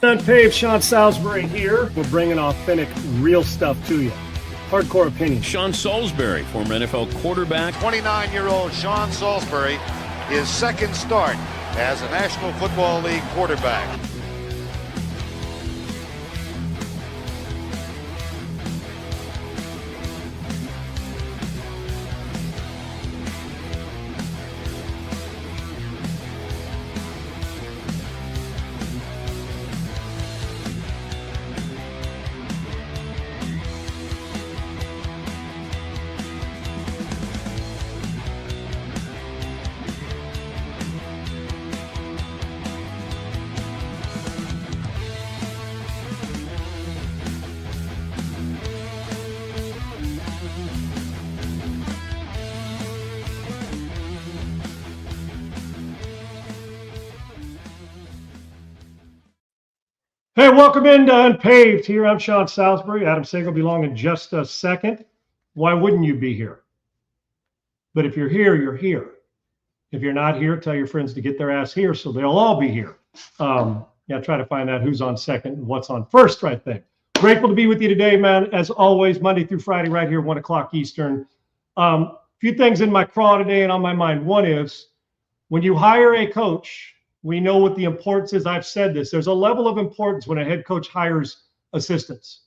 UNPAVED, Sean Salisbury here. We're bringing authentic, real stuff to you. Hardcore opinion. Sean Salisbury, former NFL quarterback. 29-year-old Sean Salisbury, his second start as a National Football League quarterback. Hey, welcome into UNPAVED. Here, I'm Sean Salisbury. Adam Sager will be along in just a second. Why wouldn't you be here? But if you're here, you're here. If you're not here, tell your friends to get their ass here so they'll all be here. Try to find out who's on second and what's on first right there. Grateful to be with you today, man. As always, Monday through Friday right here, 1 o'clock Eastern. Few things in my craw today and on my mind. One is, when you hire a coach, we know what the importance is. I've said this. There's a level of importance when a head coach hires assistants.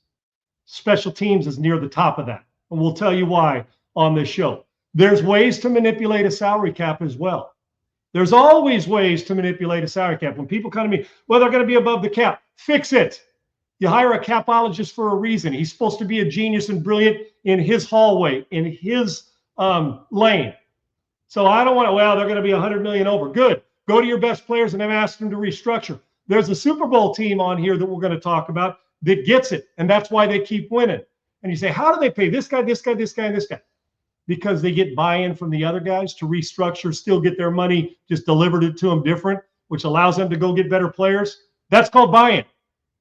Special teams is near the top of that. And we'll tell you why on this show. There's ways to manipulate a salary cap as well. There's always ways to manipulate a salary cap. When people come to me, well, they're going to be above the cap. Fix it. You hire a capologist for a reason. He's supposed to be a genius and brilliant in his hallway, in his lane. So I don't want to, well, they're going to be $100 million over. Good. Go to your best players and have asked them to restructure. There's a Super Bowl team on here that we're going to talk about that gets it, and that's why they keep winning. And you say, how do they pay this guy, this guy, this guy, and this guy? Because they get buy-in from the other guys to restructure, still get their money, just delivered it to them different, which allows them to go get better players. That's called buy-in.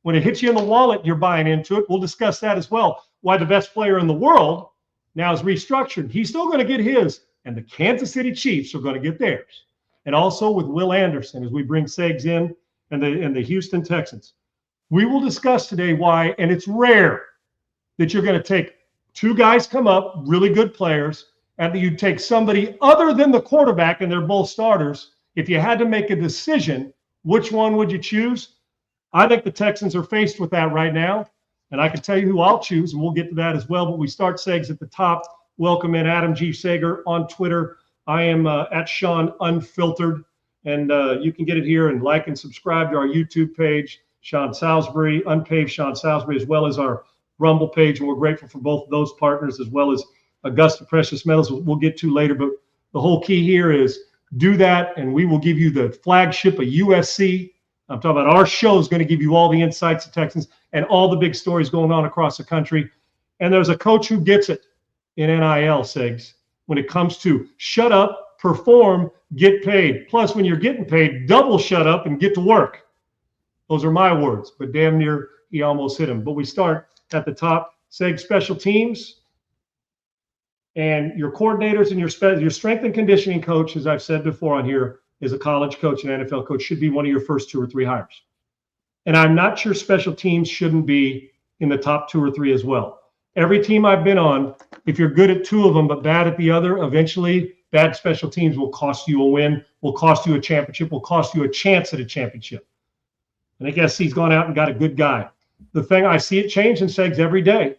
When it hits you in the wallet, you're buying into it. We'll discuss that as well, why the best player in the world now is restructured. He's still going to get his, and the Kansas City Chiefs are going to get theirs. And also with Will Anderson, as we bring Segs in, and the Houston Texans. We will discuss today why, and it's rare that you're going to take two guys come up, really good players, and that you take somebody other than the quarterback, and they're both starters. If you had to make a decision, which one would you choose? I think the Texans are faced with that right now, and I can tell you who I'll choose, and we'll get to that as well. But we start Segs at the top. Welcome in Adam G. Sager on Twitter. I am at Sean Unfiltered, and you can get it here and like and subscribe to our YouTube page, Sean Salisbury, UNPAVED Sean Salisbury, as well as our Rumble page, and we're grateful for both of those partners, as well as Augusta Precious Metals we'll get to later. But the whole key here is do that, and we will give you the flagship of USC. I'm talking about our show is going to give you all the insights of Texans and all the big stories going on across the country. And there's a coach who gets it in NIL, Sigs. When it comes to shut up, perform, get paid. Plus, when you're getting paid, double shut up and get to work. Those are my words, but damn near he almost hit him. But we start at the top. Seg special teams and your coordinators and your strength and conditioning coach, as I've said before on here, is a college coach and NFL coach, should be one of your first 2 or 3 hires. And I'm not sure special teams shouldn't be in the top 2 or 3 as well. Every team I've been on, if you're good at 2 of them but bad at the other, eventually bad special teams will cost you a win, will cost you a championship, will cost you a chance at a championship. And I guess he's gone out and got a good guy. The thing I see it change in Segs every day,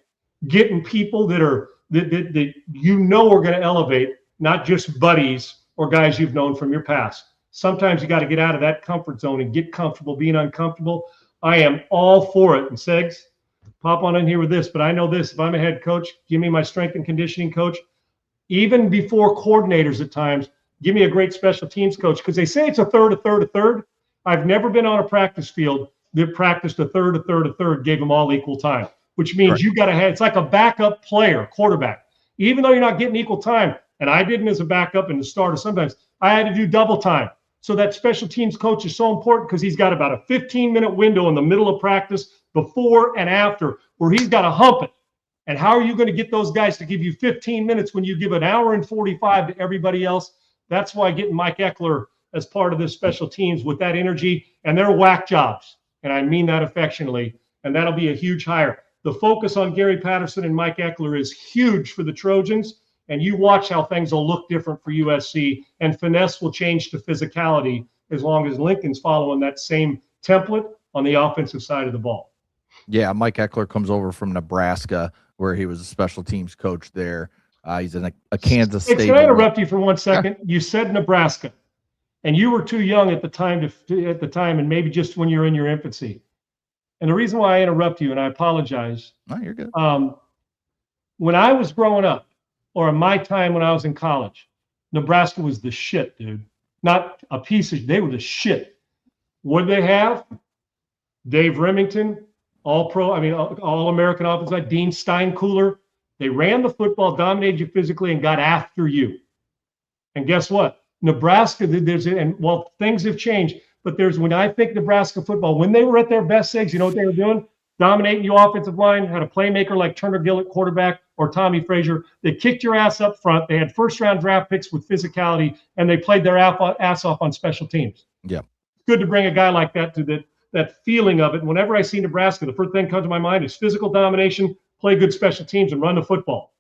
getting people that are that you know are going to elevate, not just buddies or guys you've known from your past. Sometimes you got to get out of that comfort zone and get comfortable being uncomfortable. I am all for it. And Segs, pop on in here with this, but I know this. If I'm a head coach, give me my strength and conditioning coach. Even before coordinators at times, give me a great special teams coach, because they say it's a third. I've never been on a practice field that practiced a third, gave them all equal time, which means you got to have, it's like a backup player, quarterback. Even though you're not getting equal time, and I didn't as a backup and the starter sometimes, I had to do double time. So that special teams coach is so important because he's got about a 15-minute window in the middle of practice, before and after, where he's got to hump it. And how are you going to get those guys to give you 15 minutes when you give an hour and 45 to everybody else? That's why getting Mike Ekeler as part of this special teams with that energy, and they're whack jobs, and I mean that affectionately, and that'll be a huge hire. The focus on Gary Patterson and Mike Ekeler is huge for the Trojans, and you watch how things will look different for USC, and finesse will change to physicality as long as Lincoln's following that same template on the offensive side of the ball. Yeah, Mike Ekeler comes over from Nebraska, where he was a special teams coach there. He's in a Kansas State. Can I interrupt you for 1 second? Yeah. You said Nebraska, and you were too young at the time and maybe just when you're in your infancy. And the reason why I interrupt you, and I apologize. No, you're good. When I was growing up, or in my time when I was in college, Nebraska was the shit, dude. Not a piece of, they were the shit. What did they have? Dave Remington, all-American offensive line, Dean Steinkuhler. They ran the football, dominated you physically, and got after you. And guess what? Nebraska, things have changed, but when I think Nebraska football, when they were at their best legs, you know what they were doing? Dominating your offensive line, had a playmaker like Turner Gillett, quarterback, or Tommy Frazier. They kicked your ass up front. They had first-round draft picks with physicality, and they played their ass off on special teams. Yeah. It's good to bring a guy like that to that feeling of it. And whenever I see Nebraska, the first thing that comes to my mind is physical domination, play good special teams, and run the football.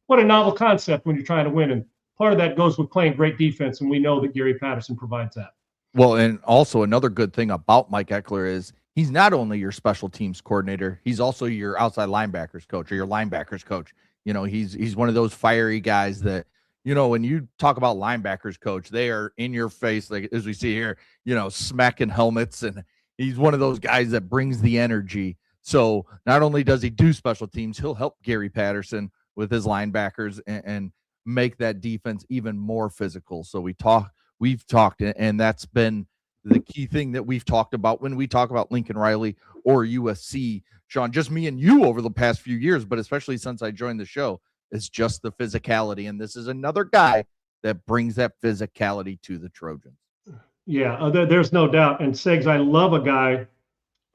What a novel concept when you're trying to win. And part of that goes with playing great defense, and we know that Gary Patterson provides that. Well, and also another good thing about Mike Ekeler is he's not only your special teams coordinator, he's also your outside linebackers coach or your linebackers coach. You know, he's one of those fiery guys that, you know, when you talk about linebackers coach, they are in your face, like as we see here, you know, smacking helmets, and he's one of those guys that brings the energy. So not only does he do special teams, he'll help Gary Patterson with his linebackers and make that defense even more physical. So we've talked, and that's been the key thing that we've talked about when we talk about Lincoln Riley or USC, Sean, just me and you over the past few years, but especially since I joined the show, it's just the physicality. And this is another guy that brings that physicality to the Trojans. Yeah, there's no doubt. And Segs, I love a guy,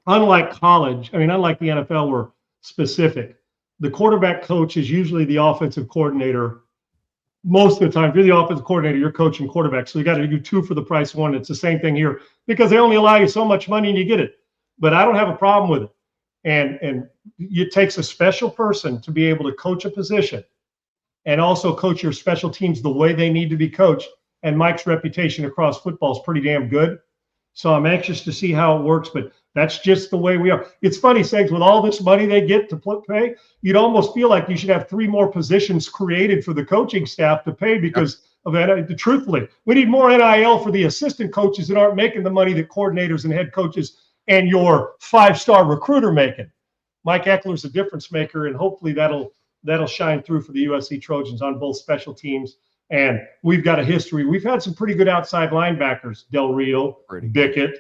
unlike college, unlike the NFL, we're specific. The quarterback coach is usually the offensive coordinator. Most of the time, if you're the offensive coordinator, you're coaching quarterback. So you got to do two for the price of one. It's the same thing here because they only allow you so much money and you get it. But I don't have a problem with it. And it takes a special person to be able to coach a position and also coach your special teams the way they need to be coached. And Mike's reputation across football is pretty damn good. So I'm anxious to see how it works, but that's just the way we are. It's funny, Segs, with all this money they get to pay, you'd almost feel like you should have 3 more positions created for the coaching staff to pay because of that. Truthfully, we need more NIL for the assistant coaches that aren't making the money that coordinators and head coaches and your 5-star recruiter making. Mike Ekeler's a difference maker, and hopefully that'll shine through for the USC Trojans on both special teams. And we've got a history. We've had some pretty good outside linebackers, Del Rio, Bickett,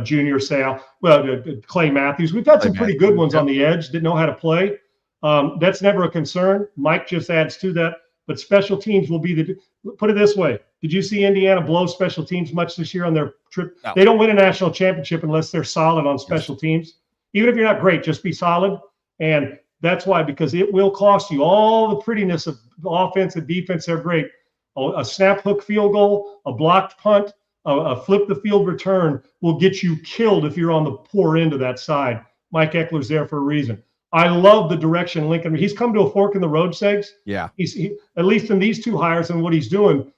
Junior Sal, Clay Matthews. We've had some pretty good ones on the edge, didn't know how to play. That's never a concern. Mike just adds to that. But special teams will be put it this way. Did you see Indiana blow special teams much this year on their trip? No. They don't win a national championship unless they're solid on special teams. Even if you're not great, just be solid. And that's why, because it will cost you all the prettiness of offense and defense. They're great. A snap hook field goal, a blocked punt, a flip the field return will get you killed if you're on the poor end of that side. Mike Ekeler's there for a reason. I love the direction Lincoln. He's come to a fork in the road, Segs. Yeah. He at least in these 2 hires and what he's doing,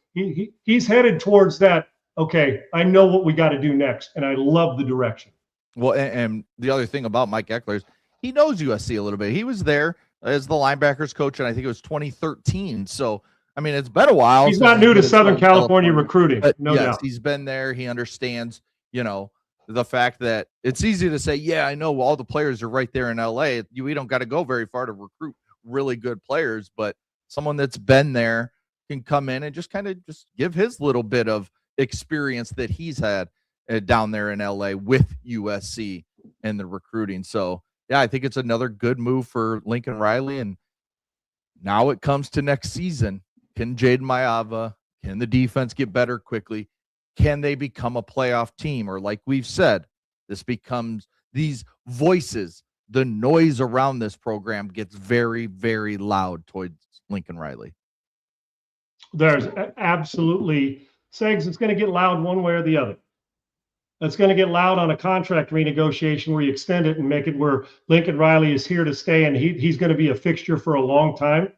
he's headed towards that. Okay, I know what we got to do next, and I love the direction. Well, and the other thing about Mike Ekeler is he knows USC a little bit. He was there as the linebackers coach, and I think it was 2013. So, it's been a while. He's not new to Southern California recruiting. No doubt. He's been there. He understands, the fact that it's easy to say, yeah, I know all the players are right there in LA. We don't got to go very far to recruit really good players, but someone that's been there can come in and just kind of just give his little bit of experience that he's had down there in LA with USC and the recruiting. So, yeah, I think it's another good move for Lincoln Riley. And now it comes to next season. Can Jaden Maiava, can the defense get better quickly? Can they become a playoff team? Or like we've said, this becomes these voices, the noise around this program gets very, very loud towards Lincoln Riley. There's absolutely, Segs, it's going to get loud one way or the other. It's going to get loud on a contract renegotiation where you extend it and make it where Lincoln Riley is here to stay and he's going to be a fixture for a long time.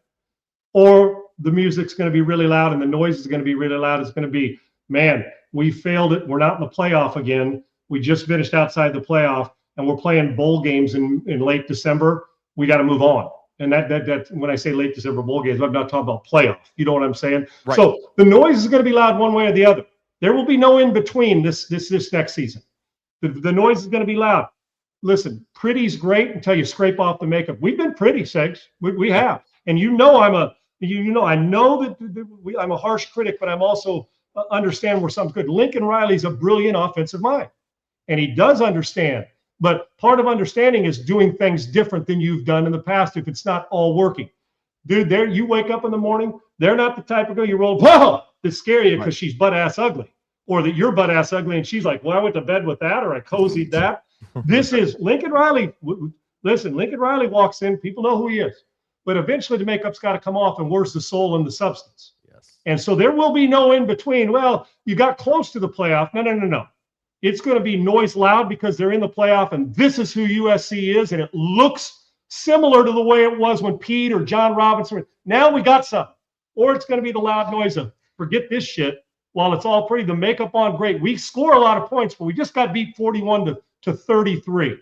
Or the music's going to be really loud and the noise is going to be really loud. It's going to be, man, we failed it. We're not in the playoff again. We just finished outside the playoff and we're playing bowl games in late December. We got to move on. And that when I say late December bowl games, I'm not talking about playoff. You know what I'm saying? Right. So the noise is going to be loud one way or the other. There will be no in between this next season. The noise is going to be loud. Listen, pretty's great until you scrape off the makeup. We've been pretty, Segs. We have. And I know that I'm a harsh critic, but I'm also understand where something's good. Lincoln Riley's a brilliant offensive mind, and he does understand. But part of understanding is doing things different than you've done in the past if it's not all working. Dude, you wake up in the morning, they're not the type of girl you roll, whoa, that scare you because she's butt-ass ugly. Or that you're butt-ass ugly, and she's like, well, I went to bed with that, or I cozied that. This is Lincoln Riley. Listen, Lincoln Riley walks in, people know who he is. But eventually the makeup's got to come off, and where's the soul and the substance? Yes. And so there will be no in between. Well, you got close to the playoff. No. It's going to be noise loud because they're in the playoff, and this is who USC is, and it looks similar to the way it was when Pete or John Robinson. Now we got something. Or it's going to be the loud noise of forget this shit. While it's all pretty, the makeup on great. We score a lot of points, but we just got beat 41 to 33.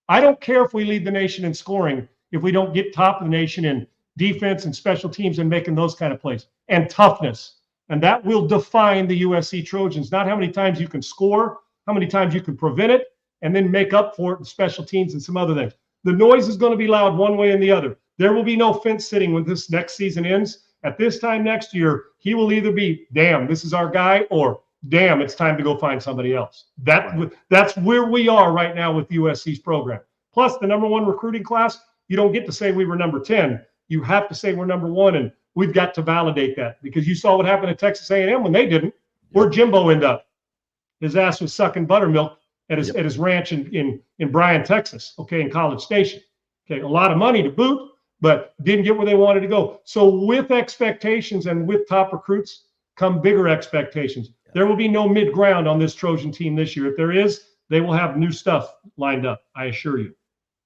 I don't care if we lead the nation in scoring if we don't get top of the nation in defense and special teams and making those kind of plays and toughness. And that will define the USC Trojans, not how many times you can score, how many times you can prevent it, and then make up for it in special teams and some other things. The noise is going to be loud one way and the other. There will be no fence sitting when this next season ends. At this time next year, he will either be, damn, this is our guy, or damn, it's time to go find somebody else. That's where we are right now with USC's program. Plus, the number one recruiting class, you don't get to say we were number 10. You have to say we're number 1, and we've got to validate that because you saw what happened at Texas A&M when they didn't. Where'd Jimbo end up? His ass was sucking buttermilk at his ranch in Bryan, Texas, in College Station. A lot of money to boot, but didn't get where they wanted to go. So with expectations and with top recruits come bigger expectations. There will be no mid-ground on this Trojan team this year. If there is, they will have new stuff lined up, I assure you.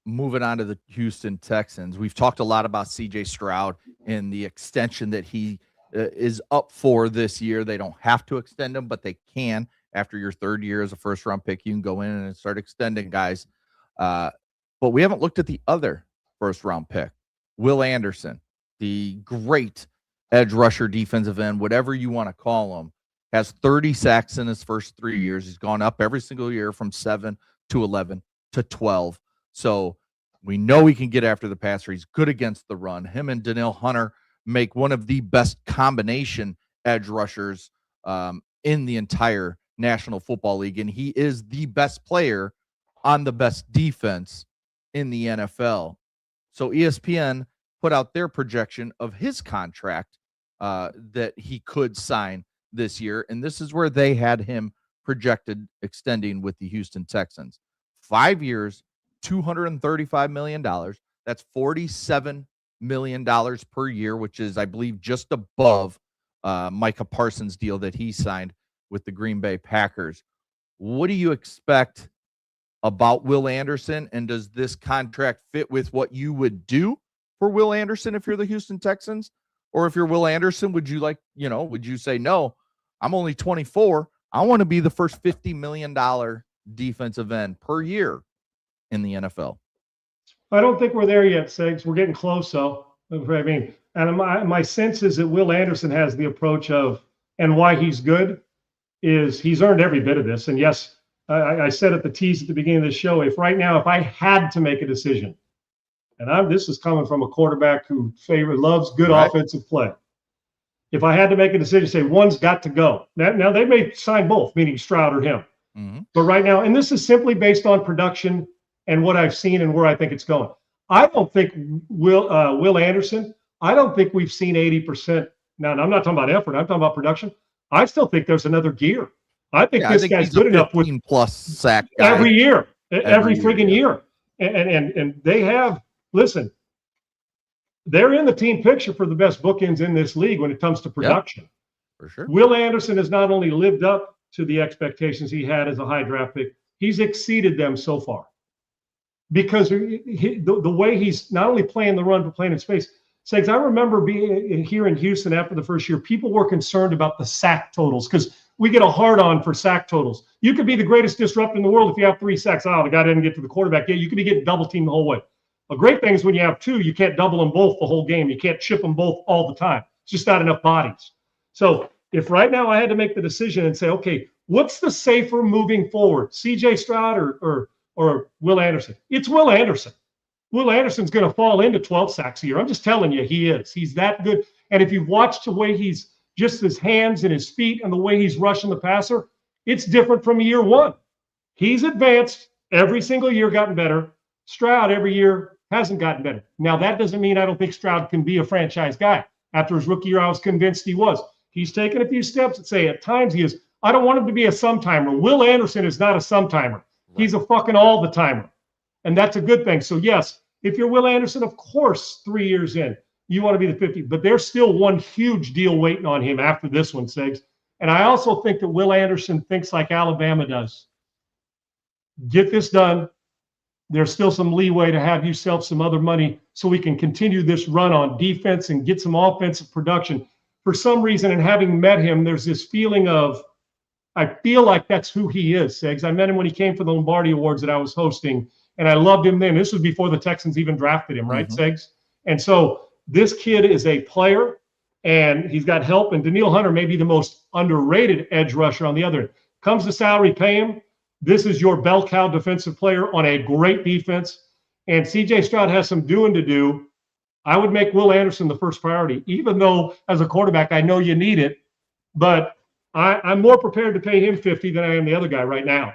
Moving on to the Houston Texans, we've talked a lot about C.J. Stroud and the extension that he is up for this year. They don't have to extend him, but they can. After your third year as a first-round pick, you can go in and start extending guys. But we haven't looked at the other first-round pick. Will Anderson, the great edge rusher, defensive end, whatever you want to call him, has 30 sacks in his first 3 years. He's gone up every single year from 7 to 11 to 12. So we know he can get after the passer. He's good against the run. Him and Danielle Hunter make one of the best combination edge rushers in the entire National Football League, and he is the best player on the best defense in the NFL. So ESPN put out their projection of his contract that he could sign this year, and this is where they had him projected extending with the Houston Texans. 5 years, $235 million. That's $47 million per year, which is, I believe, just above Micah Parsons' deal that he signed with the Green Bay Packers. What do you expect about Will Anderson, and does this contract fit with what you would do for Will Anderson if you're the Houston Texans? Or if you're Will Anderson, would you say, no, I'm only 24. I want to be the first $50 million defensive end per year in the NFL? I don't think we're there yet, Segs. We're getting close, though. I mean, and my sense is that Will Anderson has the approach of, and why he's good is he's earned every bit of this. And yes, I said at the tease at the beginning of the show, if I had to make a decision, and this is coming from a quarterback who loves good offensive play. If I had to make a decision, say one's got to go. Now they may sign both, meaning Stroud or him. Mm-hmm. But right now, and this is simply based on production and what I've seen and where I think it's going. I don't think Will Anderson, I don't think we've seen 80%. Now, I'm not talking about effort. I'm talking about production. I still think there's another gear. I think this guy's good enough with plus sack guy every year, every friggin' year. And they have, listen, they're in the team picture for the best bookends in this league when it comes to production. For sure. Will Anderson has not only lived up to the expectations he had as a high draft pick, he's exceeded them so far. Because the way he's not only playing the run, but playing in space. Segs, I remember being here in Houston after the first year, people were concerned about the sack totals because we get a hard-on for sack totals. You could be the greatest disruptor in the world if you have 3 sacks. Oh, the guy didn't get to the quarterback. Yeah, you could be getting double-teamed the whole way. A great thing is when you have 2, you can't double them both the whole game. You can't chip them both all the time. It's just not enough bodies. So if right now I had to make the decision and say, okay, what's the safer moving forward, C.J. Stroud or Will Anderson? It's Will Anderson. Will Anderson's going to fall into 12 sacks a year. I'm just telling you, he is. He's that good. And if you've watched the way he's just his hands and his feet and the way he's rushing the passer, it's different from year 1. He's advanced every single year, gotten better. Stroud every year hasn't gotten better. Now, that doesn't mean I don't think Stroud can be a franchise guy. After his rookie year, I was convinced he was. He's taken a few steps and say at times he is. I don't want him to be a sometimer. Will Anderson is not a sometimer. Right. He's a fucking all-the-timer. And that's a good thing. So, yes, if you're Will Anderson, of course, 3 years in, you want to be the 50. But there's still one huge deal waiting on him after this one, Segs. And I also think that Will Anderson thinks like Alabama does. Get this done. There's still some leeway to have yourself some other money so we can continue this run on defense and get some offensive production. For some reason, and having met him, there's this feeling of, I feel like that's who he is, Segs. I met him when he came for the Lombardi Awards that I was hosting, and I loved him then. This was before the Texans even drafted him, right, Segs? And so this kid is a player, and he's got help, and Danielle Hunter may be the most underrated edge rusher on the other end. Comes to salary, pay him. This is your bell cow defensive player on a great defense, and C.J. Stroud has some doing to do. I would make Will Anderson the first priority, even though as a quarterback, I know you need it, but I'm more prepared to pay him 50 than I am the other guy right now.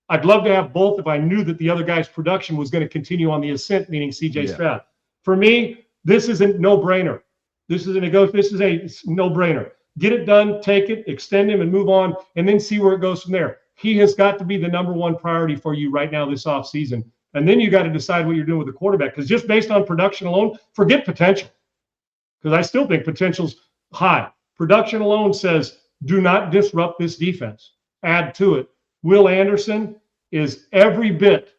I'd love to have both if I knew that the other guy's production was going to continue on the ascent, meaning C.J. Stroud. For me, this is a no-brainer. This is a no-brainer. Get it done, take it, extend him, and move on, and then see where it goes from there. He has got to be the number one priority for you right now this offseason. And then you got to decide what you're doing with the quarterback. Because just based on production alone, forget potential. Because I still think potential's high. Production alone says, do not disrupt this defense. Add to it. Will Anderson is every bit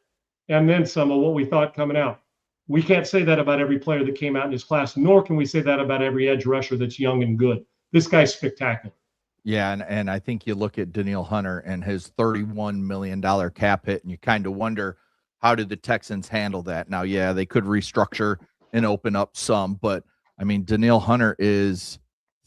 and then some of what we thought coming out. We can't say that about every player that came out in his class, nor can we say that about every edge rusher that's young and good. This guy's spectacular. Yeah, and I think you look at Danielle Hunter and his $31 million cap hit, and you kind of wonder, how did the Texans handle that? Now, yeah, they could restructure and open up some, but, I mean, Danielle Hunter is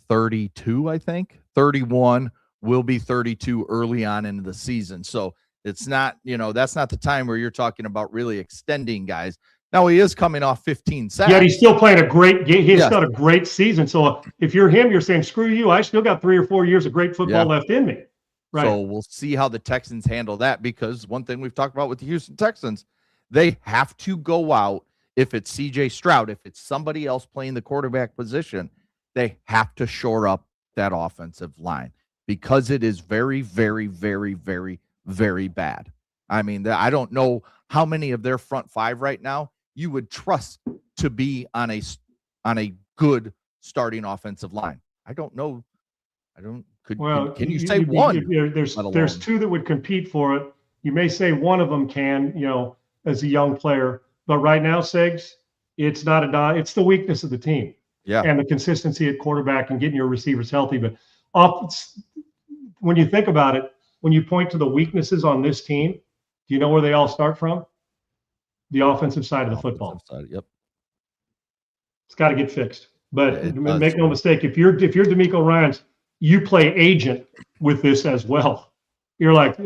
32, I think. 31, will be 32 early on into the season. So it's not, that's not the time where you're talking about really extending guys. Now, he is coming off 15 sacks. Yeah, he's still playing a great game. He's got a great season. So if you're him, you're saying, screw you. I still got 3 or 4 years of great football left in me. Right. So we'll see how the Texans handle that, because one thing we've talked about with the Houston Texans, they have to go out. If it's C.J. Stroud, if it's somebody else playing the quarterback position, they have to shore up that offensive line, because it is very, very, very, very, very bad. I mean, I don't know how many of their front 5 right now you would trust to be on a good starting offensive line. I don't know. Can you say one? There's 2 that would compete for it. You may say one of them can, as a young player, but right now, Segs, it's not it's the weakness of the team. Yeah. And the consistency at quarterback and getting your receivers healthy. But when you think about it, when you point to the weaknesses on this team, do you know where they all start from? The offensive side of the football. Yep. It's got to get fixed. But make no mistake, if you're DeMeco Ryans, you play agent with this as well. You're like,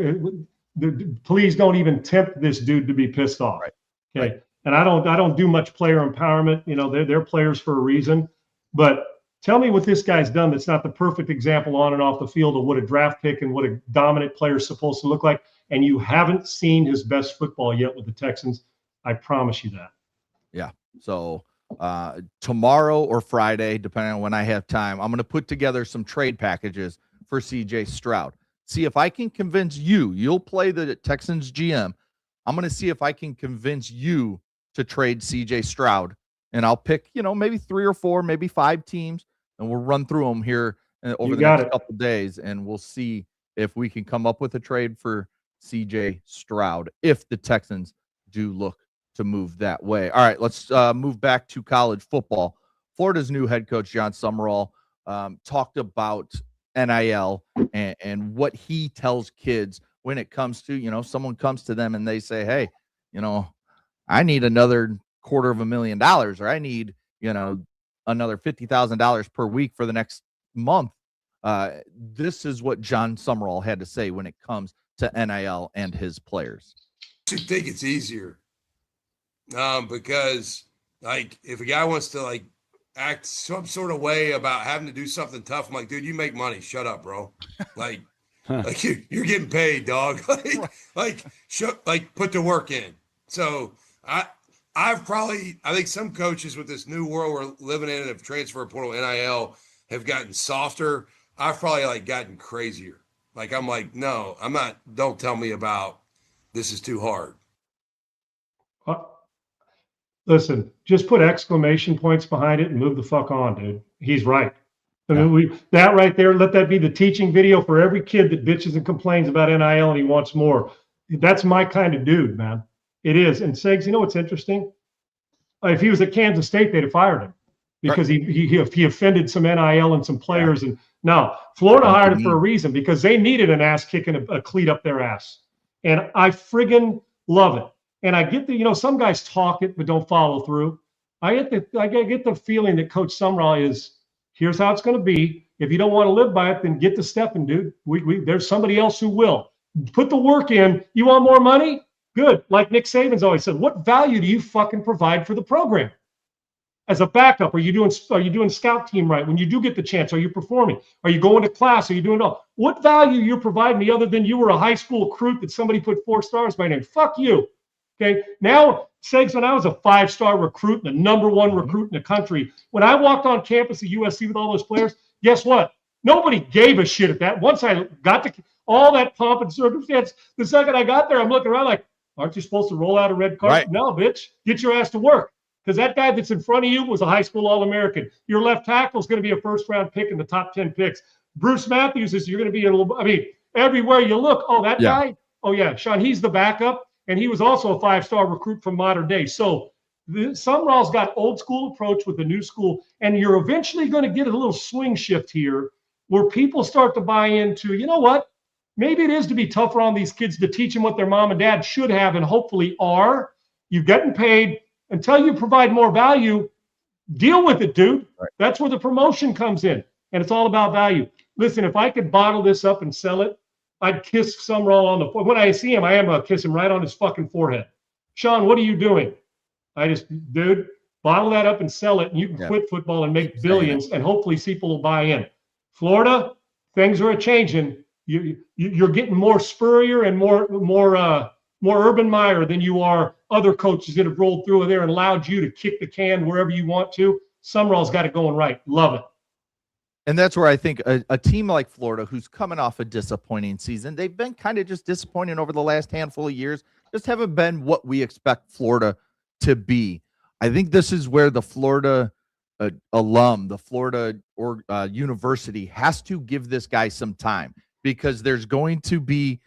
please don't even tempt this dude to be pissed off. Right. Okay. Right. And I don't do much player empowerment. They're players for a reason. But tell me what this guy's done that's not the perfect example on and off the field of what a draft pick and what a dominant player is supposed to look like. And you haven't seen his best football yet with the Texans. I promise you that. Yeah. So tomorrow or Friday, depending on when I have time, I'm going to put together some trade packages for C.J. Stroud. See if I can convince you'll play the Texans GM. I'm going to see if I can convince you to trade C.J. Stroud and I'll pick, maybe 3 or 4, maybe 5 teams, and we'll run through them here over You the got next it. couple of days, and we'll see if we can come up with a trade for CJ Stroud if the Texans do look to move that way. All right, let's move back to college football. Florida's new head coach, John Summerall, talked about NIL and what he tells kids when it comes to, someone comes to them and they say, hey, I need another $250,000, or I need, another $50,000 per week for the next month. This is what John Summerall had to say when it comes to NIL and his players. I think it's easier because, like, if a guy wants to, like, act some sort of way about having to do something tough, I'm like, dude, you make money. Shut up, bro. Like, like you're getting paid, dog. like, put the work in. So I think some coaches with this new world we're living in of transfer portal NIL have gotten softer. I've probably gotten crazier. Like, I'm like, no, I'm not. Don't tell me about this is too hard. Listen, just put exclamation points behind it and move the fuck on, dude. He's right. I mean, that right there, let that be the teaching video for every kid that bitches and complains about NIL and he wants more. That's my kind of dude, man. It is. And Segs, what's interesting? If he was at Kansas State, they'd have fired him because he offended some NIL and some players. And no, Florida hired him for a reason, because they needed an ass kicking a cleat up their ass. And I friggin' love it. And I get some guys talk it but don't follow through. I get the feeling that Coach Summerall is, here's how it's going to be. If you don't want to live by it, then get to stepping, dude. There's somebody else who will. Put the work in. You want more money? Good. Like Nick Saban's always said, what value do you fucking provide for the program? As a backup, are you doing scout team right? When you do get the chance, are you performing? Are you going to class? Are you doing it all? What value you're providing me other than you were a high school recruit that somebody put 4 stars by name? Fuck you. Okay. Now, Segs, when I was a 5-star recruit, the #1 recruit in the country, when I walked on campus at USC with all those players, guess what? Nobody gave a shit at that. Once I got to all that pomp and circumstance, the second I got there, I'm looking around like, aren't you supposed to roll out a red carpet? Right. No, bitch. Get your ass to work. Because that guy that's in front of you was a high school All-American. Your left tackle is going to be a first-round pick in the top 10 picks. Bruce Matthews is, you're going to be everywhere you look. Oh, that guy? Oh, yeah. Sean, he's the backup. And he was also a 5-star recruit from modern day. So Summerall's got old school approach with the new school. And you're eventually going to get a little swing shift here where people start to buy into, you know what? Maybe it is to be tougher on these kids to teach them what their mom and dad should have and hopefully are. You're getting paid. Until you provide more value, deal with it, dude. Right. That's where the promotion comes in. And it's all about value. Listen, if I could bottle this up and sell it, I'd kiss Summerall on the forehead. When I see him, I am going to kiss him right on his fucking forehead. Sean, what are you doing? Dude, bottle that up and sell it, and you can quit football and make billions, and hopefully people will buy in. Florida, things are changing. You're getting more Spurrier and more Urban Meyer than you are other coaches that have rolled through there and allowed you to kick the can wherever you want to. Summerall's got it going right. Love it. And that's where I think a team like Florida, who's coming off a disappointing season, they've been kind of just disappointing over the last handful of years, just haven't been what we expect Florida to be. I think this is where the Florida alum, the Florida university has to give this guy some time, because there's going to be,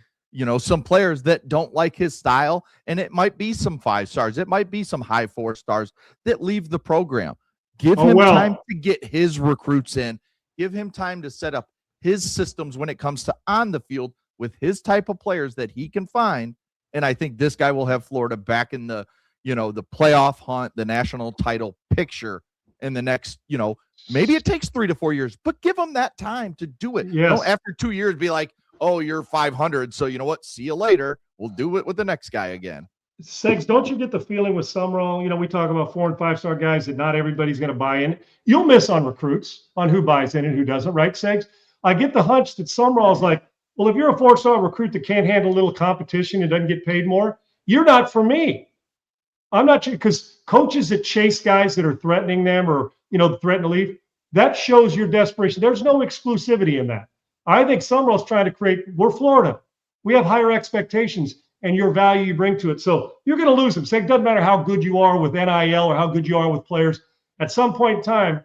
some players that don't like his style, and it might be some 5 stars. It might be some high 4 stars that leave the program. Give him time to get his recruits in. Give him time to set up his systems when it comes to on the field with his type of players that he can find. And I think this guy will have Florida back in the, the playoff hunt, the national title picture in the next, maybe it takes 3 to 4 years, but give him that time to do it. Yes. Don't after 2 years be like, oh, you're 500. So you know what? See you later. We'll do it with the next guy again. Segs, don't you get the feeling with Summerall? We talk about 4- and 5-star guys that not everybody's going to buy in. You'll miss on recruits on who buys in and who doesn't, right, Segs? I get the hunch that Summerall's like, well, if you're a 4-star recruit that can't handle a little competition and doesn't get paid more, you're not for me. I'm not, because coaches that chase guys that are threatening them or, threaten to leave, that shows your desperation. There's no exclusivity in that. I think Summerall's trying to we're Florida. We have higher expectations. and your value you bring to it. So you're going to lose them. So it doesn't matter how good you are with NIL or how good you are with players. At some point in time,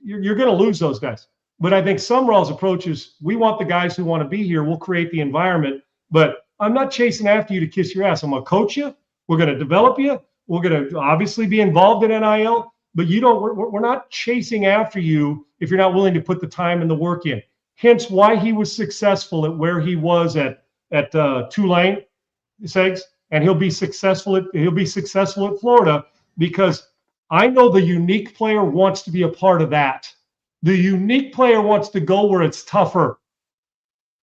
you're going to lose those guys. But I think Sumrall's approach is, we want the guys who want to be here. We'll create the environment. But I'm not chasing after you to kiss your ass. I'm going to coach you. We're going to develop you. We're going to obviously be involved in NIL. But we're not chasing after you if you're not willing to put the time and the work in. Hence why he was successful at where he was at Tulane, Segs, and he'll be successful at Florida, because I know the unique player wants to be a part of that. The unique player wants to go where it's tougher.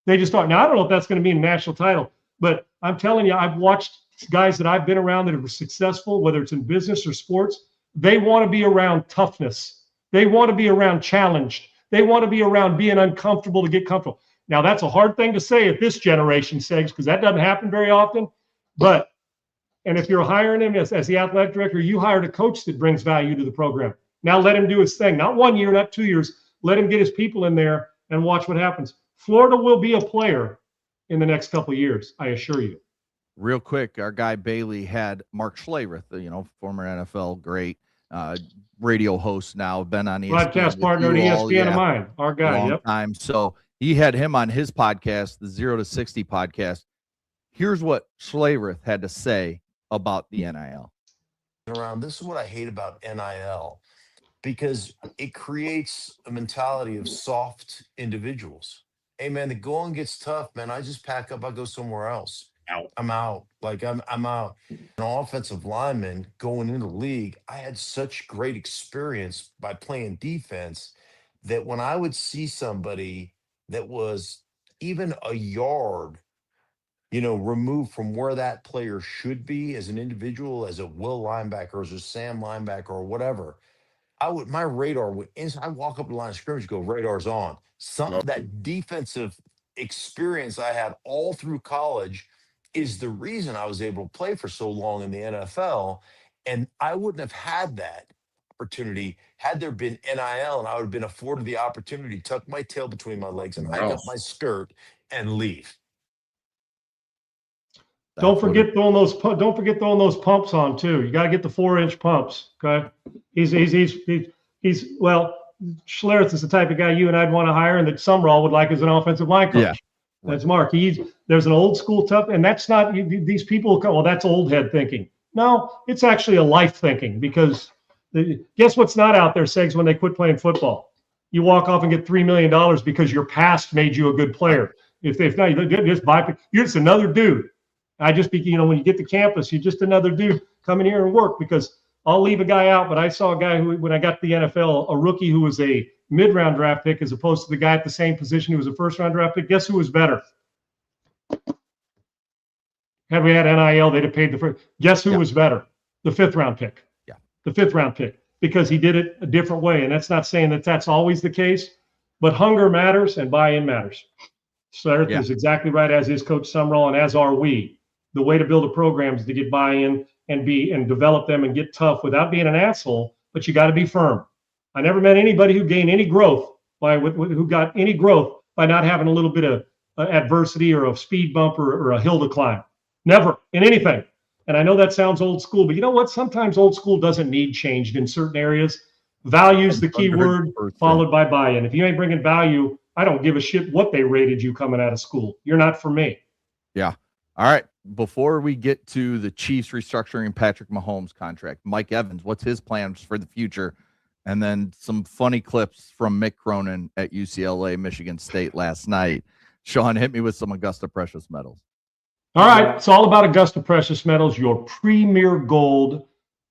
They just thought, now I don't know if that's going to mean a national title, but I'm telling you, I've watched guys that I've been around that are successful, whether it's in business or sports. They want to be around toughness. They want to be around challenged. They want to be around being uncomfortable to get comfortable. Now, that's a hard thing to say at this generation, Segs, because that doesn't happen very often. And if you're hiring him as the athletic director, you hired a coach that brings value to the program. Now let him do his thing. Not 1 year, not 2 years. Let him get his people in there and watch what happens. Florida will be a player in the next couple of years, I assure you. Real quick, our guy Bailey had Mark Schlereth, former NFL great radio host now, been on ESPN. Broadcast partner at ESPN of mine, our guy. Long time. So he had him on his podcast, the 0 to 60 podcast. Here's what Schlereth had to say about the NIL. This is what I hate about NIL, because it creates a mentality of soft individuals. Hey man, the going gets tough, man. I just pack up, I go somewhere else. I'm out. Like I'm out. An offensive lineman going into the league, I had such great experience by playing defense that when I would see somebody that was even a yard, removed from where that player should be as an individual, as a Will linebacker, or as a Sam linebacker, or whatever, my radar would instantly. I walk up the line of scrimmage, go, radar's on. That defensive experience I had all through college is the reason I was able to play for so long in the NFL. And I wouldn't have had that opportunity had there been NIL, and I would have been afforded the opportunity to tuck my tail between my legs and hike up my skirt and leave. Don't forget throwing those pumps on too. You got to get the 4-inch pumps. Okay, he's Schlereth is the type of guy you and I'd want to hire, and that Sumrall would like as an offensive line coach. Yeah. That's Mark. There's an old school tough, and that's not these people. Well, that's old head thinking. No, it's actually a life thinking, because guess what's not out there, Segs, when they quit playing football? You walk off and get $3 million because your past made you a good player. If not, you're just another dude. When you get to campus, you're just another dude coming here and work, because I'll leave a guy out, but I saw a guy who, when I got to the NFL, a rookie who was a mid-round draft pick as opposed to the guy at the same position who was a first-round draft pick. Guess who was better? Had we had NIL, they'd have paid the first. Guess who was better? The 5th-round pick. Yeah. The 5th-round pick, because he did it a different way. And that's not saying that that's always the case, but hunger matters and buy-in matters. Schlereth is exactly right, as is Coach Sumrall, and as are we. The way to build a program is to get buy-in and develop them and get tough without being an asshole, but you got to be firm. I never met anybody who gained any growth who got any growth by not having a little bit of adversity or a speed bump or a hill to climb. Never, in anything. And I know that sounds old school, but you know what? Sometimes old school doesn't need changed in certain areas. Value's the key word, followed by buy-in. If you ain't bringing value, I don't give a shit what they rated you coming out of school. You're not for me. Yeah. All right. Before we get to the Chiefs restructuring Patrick Mahomes' contract, Mike Evans, what's his plans for the future? And then some funny clips from Mick Cronin at UCLA, Michigan State last night. Sean, hit me with some Augusta Precious Metals. All right. It's all about Augusta Precious Metals, your premier gold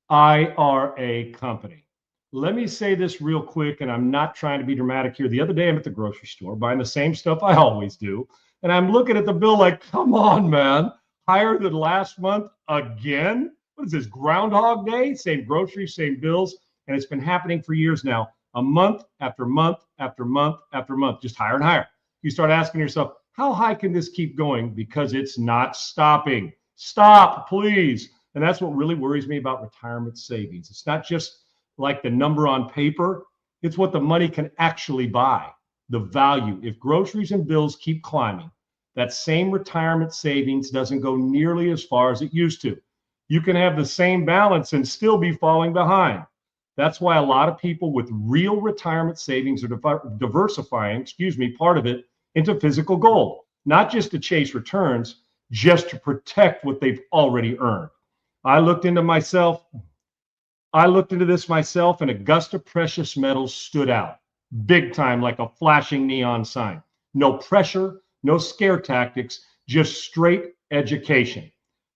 IRA company. Let me say this real quick, and I'm not trying to be dramatic here. The other day, I'm at the grocery store buying the same stuff I always do. And I'm looking at the bill like, come on, man. Higher than last month again? What is this, Groundhog Day? Same groceries, same bills. And it's been happening for years now. A month after month after month after month, just higher and higher. You start asking yourself, how high can this keep going? Because it's not stopping. Stop, please. And that's what really worries me about retirement savings. It's not just like the number on paper. It's what the money can actually buy, the value. If groceries and bills keep climbing, that same retirement savings doesn't go nearly as far as it used to. You can have the same balance and still be falling behind. That's why a lot of people with real retirement savings are diversifying, part of it into physical gold, not just to chase returns, just to protect what they've already earned. I looked into this myself, and Augusta Precious Metals stood out big time, like a flashing neon sign. No pressure, no scare tactics, just straight education.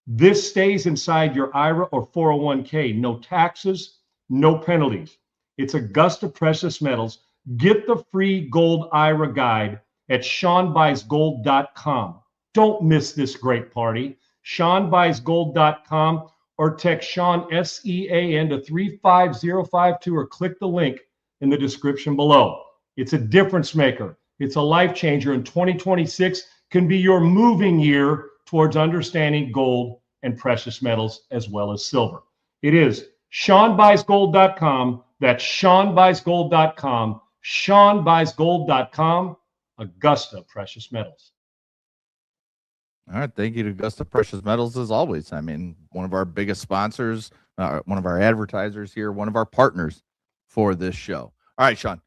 This stays inside your IRA or 401k. No taxes, no penalties. It's Augusta Precious Metals. Get the free gold IRA guide at SeanBuysGold.com. Don't miss this great party. SeanBuysGold.com or text Sean, SEAN, to 35052 or click the link in the description below. It's a difference maker. It's a life changer, and 2026 can be your moving year towards understanding gold and precious metals as well as silver. It is SeanBuysGold.com. That's SeanBuysGold.com. SeanBuysGold.com. Augusta Precious Metals. All right. Thank you to Augusta Precious Metals as always. I mean, one of our biggest sponsors, one of our advertisers here, one of our partners for this show. All right, Sean.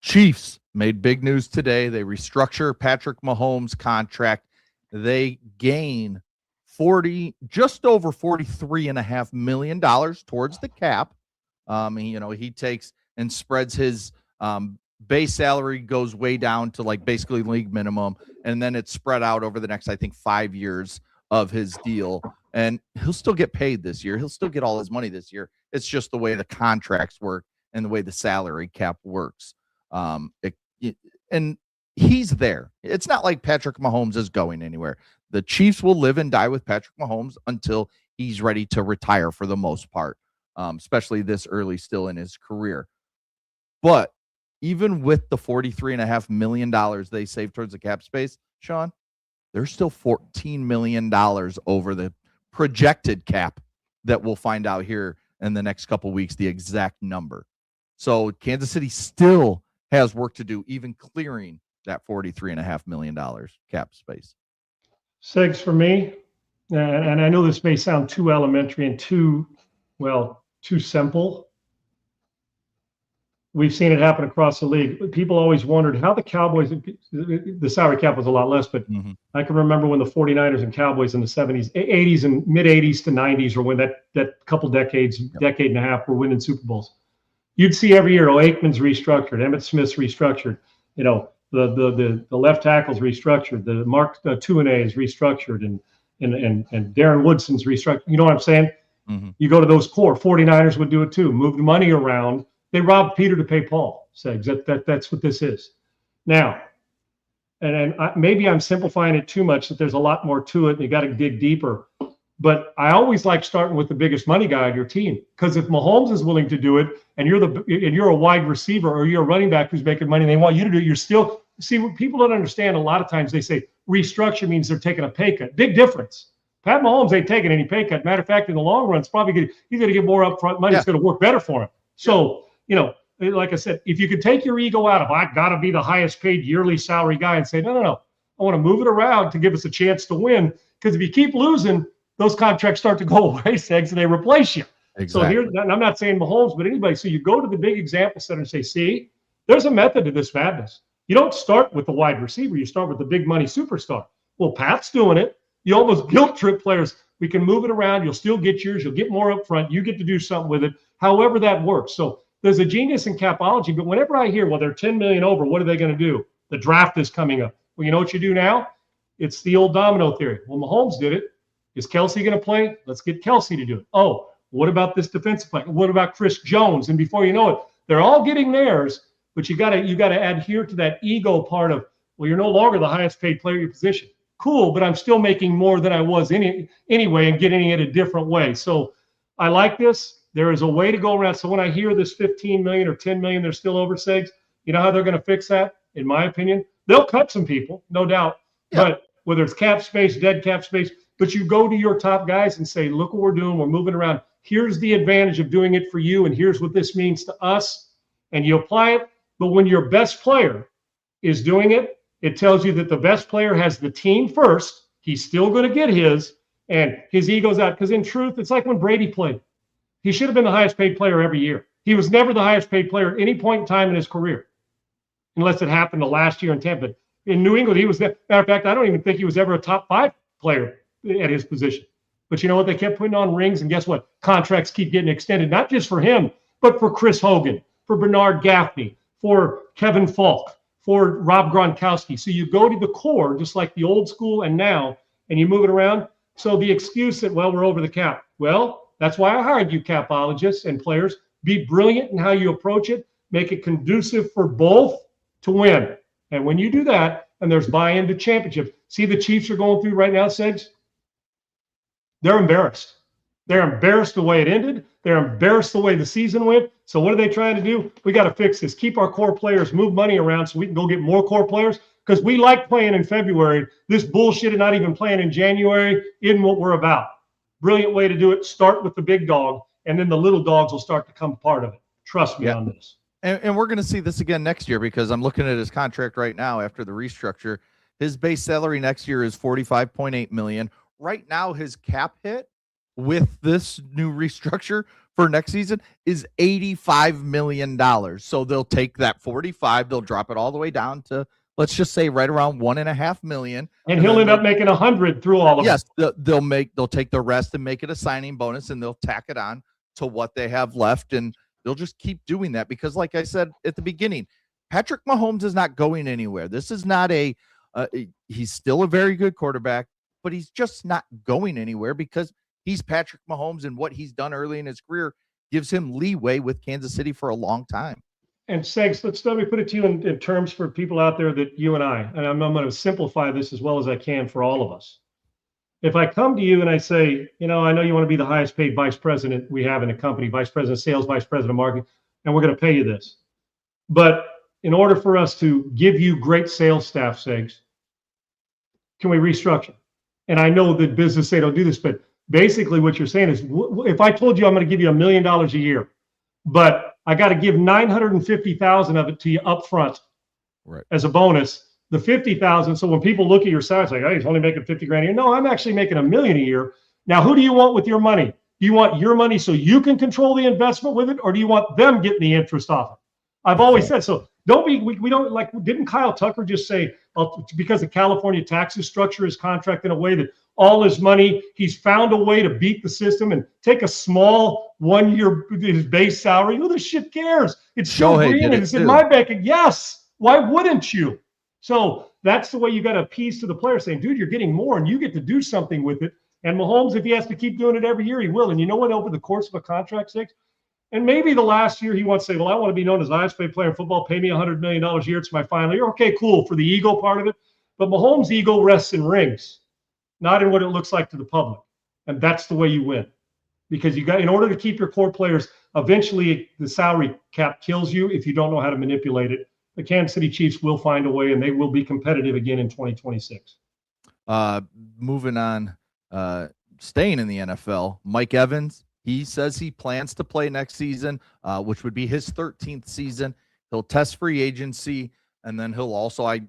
Chiefs made big news today. They restructure Patrick Mahomes' contract. They gain just over $43.5 million towards the cap. He takes and spreads his base salary, goes way down to like basically league minimum, and then it's spread out over the next, I think, 5 years of his deal. And he'll still get paid this year. He'll still get all his money this year. It's just the way the contracts work and the way the salary cap works. And he's there. It's not like Patrick Mahomes is going anywhere. The Chiefs will live and die with Patrick Mahomes until he's ready to retire for the most part, especially this early still in his career. But even with the $43.5 million they saved towards the cap space, Sean, there's still $14 million over the projected cap that we'll find out here in the next couple of weeks, the exact number. So Kansas City still has work to do, even clearing that $43.5 million cap space. Segs, for me, and I know this may sound too elementary and too simple. We've seen it happen across the league. People always wondered how the Cowboys, the salary cap was a lot less, but I can remember when the 49ers and Cowboys in the 70s, 80s and mid 80s to 90s, or when that couple decade and a half were winning Super Bowls. You'd see every year, Aikman's restructured, Emmitt Smith's restructured, the left tackle's restructured, the Mark Tuinei is restructured, and Darren Woodson's restructured. You know what I'm saying? You go to those core. 49ers would do it too. Move the money around. They robbed Peter to pay Paul. Segs. That's what this is. Now, and maybe I'm simplifying it too much, that there's a lot more to it, and you got to dig deeper. But I always like starting with the biggest money guy on your team, because if Mahomes is willing to do it, and you're a wide receiver or you're a running back who's making money, and they want you to do it, you're still what people don't understand. A lot of times they say restructure means they're taking a pay cut. Big difference. Pat Mahomes ain't taking any pay cut. Matter of fact, in the long run, he's going to get more upfront money. It's going to work better for him. So, like I said, if you could take your ego out of, I got to be the highest paid yearly salary guy, and say, no, I want to move it around to give us a chance to win. Because if you keep losing, those contracts start to go away, Segs, and they replace you. Exactly. So here, and I'm not saying Mahomes, but anybody. So you go to the big example center and say, see, there's a method to this madness. You don't start with the wide receiver. You start with the big money superstar. Well, Pat's doing it. You almost guilt trip players. We can move it around. You'll still get yours. You'll get more up front. You get to do something with it, however that works. So there's a genius in capology. But whenever I hear, well, they're 10 million over, what are they going to do? The draft is coming up. Well, you know what you do now? It's the old domino theory. Well, Mahomes did it. Is Kelsey going to play? Let's get Kelsey to do it. Oh, what about this defensive player? What about Chris Jones? And before you know it, they're all getting theirs. But you got to adhere to that ego part of, well, you're no longer the highest paid player in your position. Cool, but I'm still making more than I was anyway, and getting it a different way. So I like this. There is a way to go around. So when I hear this 15 million or 10 million, they're still over, Segs, you know how they're going to fix that? In my opinion, they'll cut some people, no doubt. Yeah. But whether it's cap space, dead cap space, but you go to your top guys and say, look what we're doing. We're moving around. Here's the advantage of doing it for you, and here's what this means to us. And you apply it. But when your best player is doing it, It tells you that the best player has the team first. He's still going to get his, and his ego's out. Because in truth, it's like when Brady played. He should have been the highest paid player every year. He was never the highest paid player at any point in time in his career, unless it happened the last year in Tampa. In New England, he was the matter of fact, I don't even think he was ever a top 5 player at his position. But you know what? They kept putting on rings, and guess what? Contracts keep getting extended, not just for him, but for Chris Hogan, for Bernard Gaffney, for Kevin Falk, for Rob Gronkowski. So you go to the core, just like the old school and now, and you move it around. So the excuse that, well, we're over the cap. Well, that's why I hired you capologists and players. Be brilliant in how you approach it. Make it conducive for both to win. And when you do that, and there's buy-in to championships. See the Chiefs are going through right now, Segs? They're embarrassed. They're embarrassed the way it ended. They're embarrassed the way the season went. So what are they trying to do? We got to fix this. Keep our core players, move money around so we can go get more core players, because we like playing in February. This bullshit of not even playing in January isn't what we're about. Brilliant way to do it. Start with the big dog, and then the little dogs will start to come part of it. Trust me on this. And we're going to see this again next year, because I'm looking at his contract right now after the restructure. His base salary next year is $45.8 million. Right now, his cap hit with this new restructure for next season is $85 million. So they'll take that 45, they'll drop it all the way down to, let's just say, right around $1.5 million. And he'll end up making 100 through all of it. Yes, they'll take the rest and make it a signing bonus, and they'll tack it on to what they have left, and they'll just keep doing that, because, like I said at the beginning, Patrick Mahomes is not going anywhere. This is not he's still a very good quarterback, but he's just not going anywhere because he's Patrick Mahomes, and what he's done early in his career gives him leeway with Kansas City for a long time. And Segs, let me put it to you in terms for people out there that you and I'm going to simplify this as well as I can for all of us. If I come to you and I say, I know you want to be the highest paid vice president we have in the company, vice president of sales, vice president of marketing, and we're going to pay you this. But in order for us to give you great sales staff, Segs, can we restructure? And I know that business, they don't do this, but basically what you're saying is, if I told you I'm going to give you $1 million a year, but I got to give $950,000 of it to you up front, right, as a bonus, the $50,000. So when people look at your salary, it's like, oh, he's only making $50,000 a year. No, I'm actually making $1 million a year. Now, who do you want with your money? Do you want your money so you can control the investment with it, or do you want them getting the interest off it? I've always said so. Don't be. We don't like. Didn't Kyle Tucker just say, because the California taxes structure his contract in a way that all his money, he's found a way to beat the system and take a small 1 year his base salary. Who the shit cares? It's so green and it's in my bank. Yes. Why wouldn't you? So that's the way you got to appease to the player, saying, dude, you're getting more and you get to do something with it. And Mahomes, if he has to keep doing it every year, he will. And you know what? Over the course of a contract, Six, and maybe the last year he wants to say, well, I want to be known as the highest paid player in football. Pay me $100 million a year. It's my final year. Okay, cool, for the ego part of it. But Mahomes' ego rests in rings, not in what it looks like to the public. And that's the way you win. Because you got, in order to keep your core players, eventually the salary cap kills you if you don't know how to manipulate it. The Kansas City Chiefs will find a way, and they will be competitive again in 2026. Moving on, staying in the NFL, Mike Evans, he says he plans to play next season, which would be his 13th season. He'll test free agency, and then he'll also, I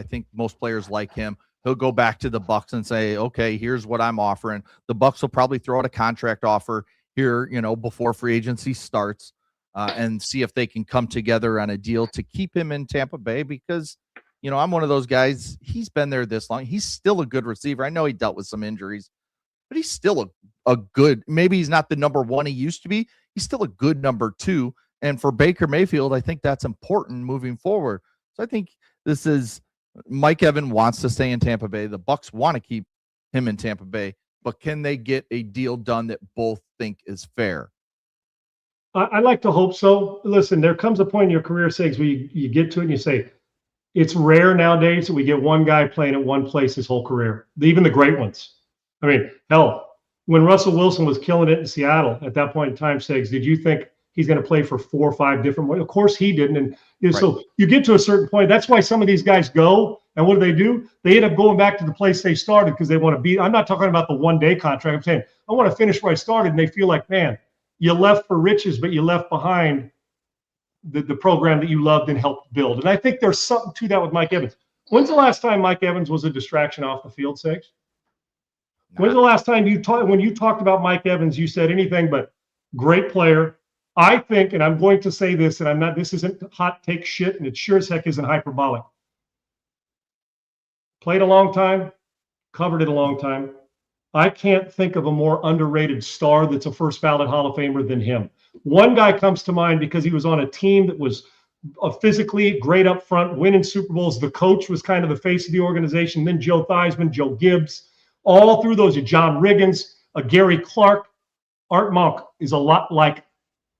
think most players like him, he'll go back to the Bucs and say, okay, here's what I'm offering. The Bucs will probably throw out a contract offer here, before free agency starts, and see if they can come together on a deal to keep him in Tampa Bay, because, I'm one of those guys. He's been there this long. He's still a good receiver. I know he dealt with some injuries, but he's still a good, maybe he's not the number one he used to be. He's still a good number two. And for Baker Mayfield, I think that's important moving forward. So I think this is, Mike Evans wants to stay in Tampa Bay. The Bucs want to keep him in Tampa Bay, but can they get a deal done that both think is fair? I like to hope so. Listen, there comes a point in your career, Segs, where you get to it and you say, it's rare nowadays that we get one guy playing at one place his whole career, even the great ones. I mean, hell, when Russell Wilson was killing it in Seattle at that point in time, Segs, did you think he's going to play for 4 or 5 different ways? Of course he didn't. And right. So you get to a certain point. That's why some of these guys go, and what do? They end up going back to the place they started because they want to be. I'm not talking about the one-day contract. I'm saying I want to finish where I started, and they feel like, man, you left for riches, but you left behind the program that you loved and helped build. And I think there's something to that with Mike Evans. When's the last time Mike Evans was a distraction off the field, Six? When's the last time when you talked about Mike Evans, you said anything but great player? I think, and I'm going to say this, and this isn't hot take shit, and it sure as heck isn't hyperbolic. Played a long time, covered it a long time. I can't think of a more underrated star that's a first ballot Hall of Famer than him. One guy comes to mind because he was on a team that was physically great up front, winning Super Bowls. The coach was kind of the face of the organization. Then Joe Theismann, Joe Gibbs, all through those, John Riggins, Gary Clark. Art Monk is a lot like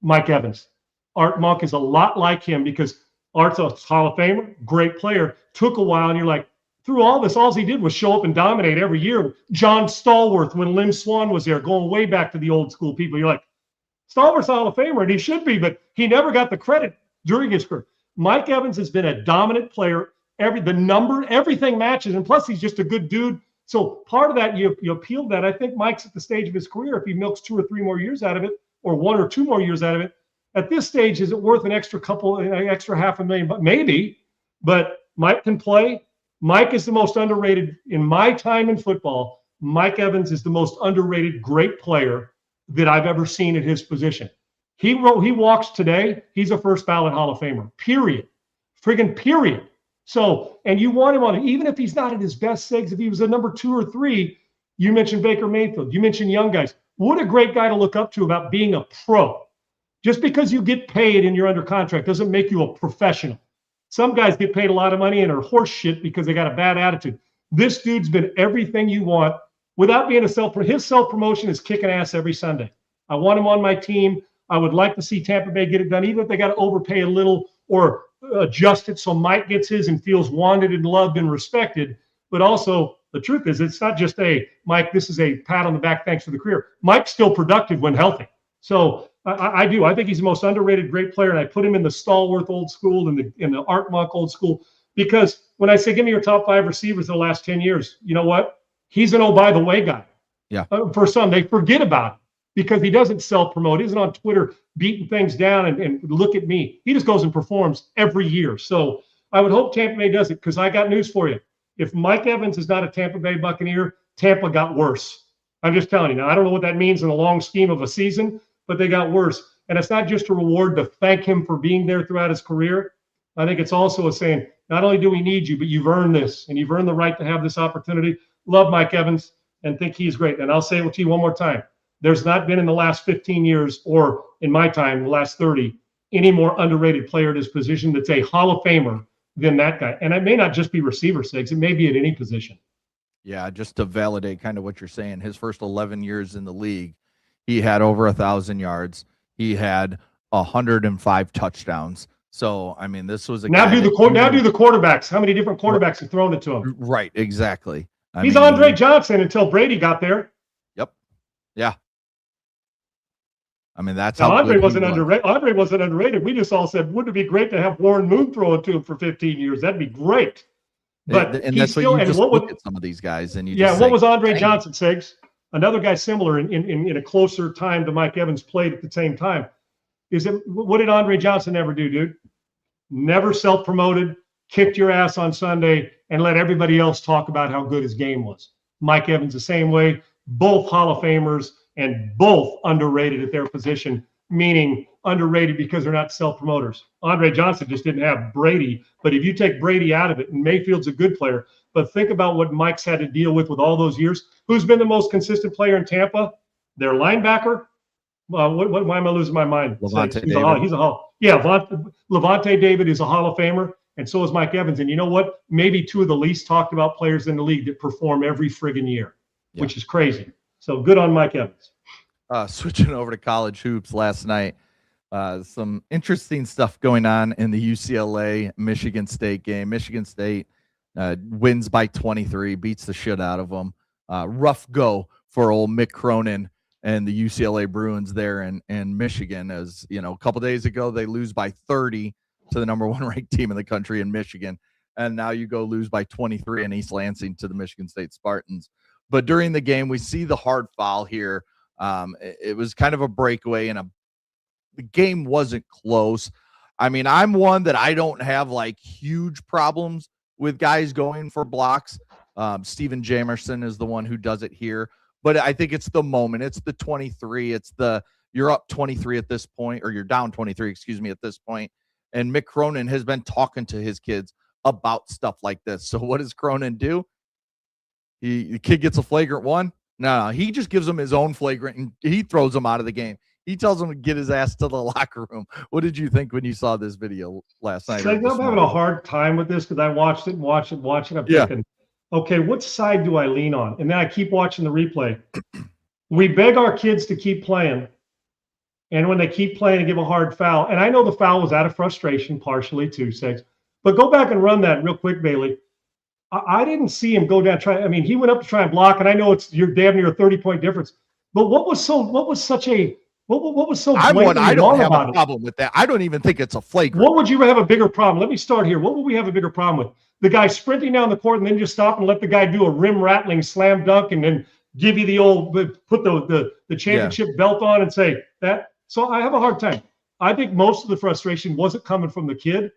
Mike Evans. Art Monk is a lot like him because Art's a Hall of Famer, great player. Took a while, and you're like, through all this, all he did was show up and dominate every year. John Stallworth, when Lynn Swann was there, going way back to the old school people, you're like, Stallworth's a Hall of Famer, and he should be, but he never got the credit during his career. Mike Evans has been a dominant player. Everything matches, and plus he's just a good dude. So part of that, you appealed that. I think Mike's at the stage of his career, if he milks 2 or 3 more years out of it, or 1 or 2 more years out of it, at this stage, is it worth an extra $500,000? Maybe, but Mike can play. Mike is the most underrated in my time in football. Mike Evans is the most underrated great player that I've ever seen at his position. He walks today, he's a first ballot Hall of Famer, period. Friggin' period. So, and you want him on, even if he's not at his best Sigs, if he was a number 2 or 3, you mentioned Baker Mayfield, you mentioned young guys. What a great guy to look up to about being a pro. Just because you get paid and you're under contract doesn't make you a professional. Some guys get paid a lot of money and are horse shit because they got a bad attitude. This dude's been everything you want without being his self-promotion is kicking ass every Sunday. I want him on my team. I would like to see Tampa Bay get it done, even if they got to overpay a little or adjust it so Mike gets his and feels wanted and loved and respected. But also, the truth is, it's not just Mike, this is a pat on the back, thanks for the career. Mike's still productive when healthy. So I do. I think he's the most underrated great player, and I put him in the Stallworth old school and the Art Monk old school because when I say give me your top 5 receivers in the last 10 years, you know what? He's an oh-by-the-way guy. Yeah. For some, they forget about him because he doesn't self-promote. He isn't on Twitter beating things down and look at me. He just goes and performs every year. So I would hope Tampa Bay does it because I got news for you. If Mike Evans is not a Tampa Bay Buccaneer, Tampa got worse. I'm just telling you. Now, I don't know what that means in the long scheme of a season, but they got worse. And it's not just a reward to thank him for being there throughout his career. I think it's also a saying, not only do we need you, but you've earned this, and you've earned the right to have this opportunity. Love Mike Evans and think he's great. And I'll say it to you one more time. There's not been in the last 15 years or in my time, the last 30, any more underrated player at his position that's a Hall of Famer than that guy. And it may not just be receiver sakes. It may be at any position. Yeah, just to validate kind of what you're saying, his first 11 years in the league, he had over 1,000 yards. He had 105 touchdowns. So, I mean, this was a now do the quarterbacks. How many different quarterbacks have thrown it to him? Right, exactly. He's Andre Johnson until Brady got there. Yep. Yeah. I mean, that's now, how Andre good wasn't he was. underrated. Andre wasn't underrated. We just all said, wouldn't it be great to have Warren Moon throw it to him for 15 years? That'd be great. But and that's still, what you just what look at some of these guys and you yeah, just what say, was Andre dang. Johnson, Sigs? Another guy similar in a closer time to Mike Evans played at the same time. What did Andre Johnson ever do, dude? Never self-promoted, kicked your ass on Sunday, and let everybody else talk about how good his game was. Mike Evans the same way. Both Hall of Famers and both underrated at their position, meaning underrated because they're not self-promoters. Andre Johnson just didn't have Brady, but if you take Brady out of it, and Mayfield's a good player, but think about what Mike's had to deal with all those years. Who's been the most consistent player in Tampa? Their linebacker. Why am I losing my mind? Levante He's a Hall. Yeah, Levante David is a Hall of Famer, and so is Mike Evans. And you know what? Maybe 2 of the least talked about players in the league that perform every friggin' year, which is crazy. So good on Mike Evans. Switching over to college hoops last night. Some interesting stuff going on in the UCLA-Michigan State game. Michigan State wins by 23, beats the shit out of them. Rough go for old Mick Cronin and the UCLA Bruins there in Michigan. As you know, a couple days ago, they lose by 30 to the number 1 ranked team in the country in Michigan. And now you go lose by 23 in East Lansing to the Michigan State Spartans. But during the game, we see the hard foul here. It was kind of a breakaway and the game wasn't close. I mean, I'm one that I don't have like huge problems with guys going for blocks. Steven Jamerson is the one who does it here. But I think it's the moment. It's the 23. It's the you're up 23 at this point, or you're down 23, at this point. And Mick Cronin has been talking to his kids about stuff like this. So what does Cronin do? The kid gets a flagrant one. No, he just gives him his own flagrant and he throws him out of the game. He tells him to get his ass to the locker room. What did you think when you saw this video last night? I'm having a hard time with this because I watched it. I'm thinking, okay, what side do I lean on? And then I keep watching the replay. We beg our kids to keep playing. And when they keep playing and give a hard foul, and I know the foul was out of frustration partially too, Segs, but go back and run that real quick, Bailey. I didn't see him go down. He went up to try and block, and I know you're damn near a 30-point difference. But what was so blatantly I don't wrong have about a problem with that. I don't even think it's a flagrant. What would you have a bigger problem? Let me start here. What would we have a bigger problem with? The guy sprinting down the court and then just stop and let the guy do a rim rattling slam dunk and then give you the old put the championship belt on and say that. So I have a hard time. I think most of the frustration wasn't coming from the kid.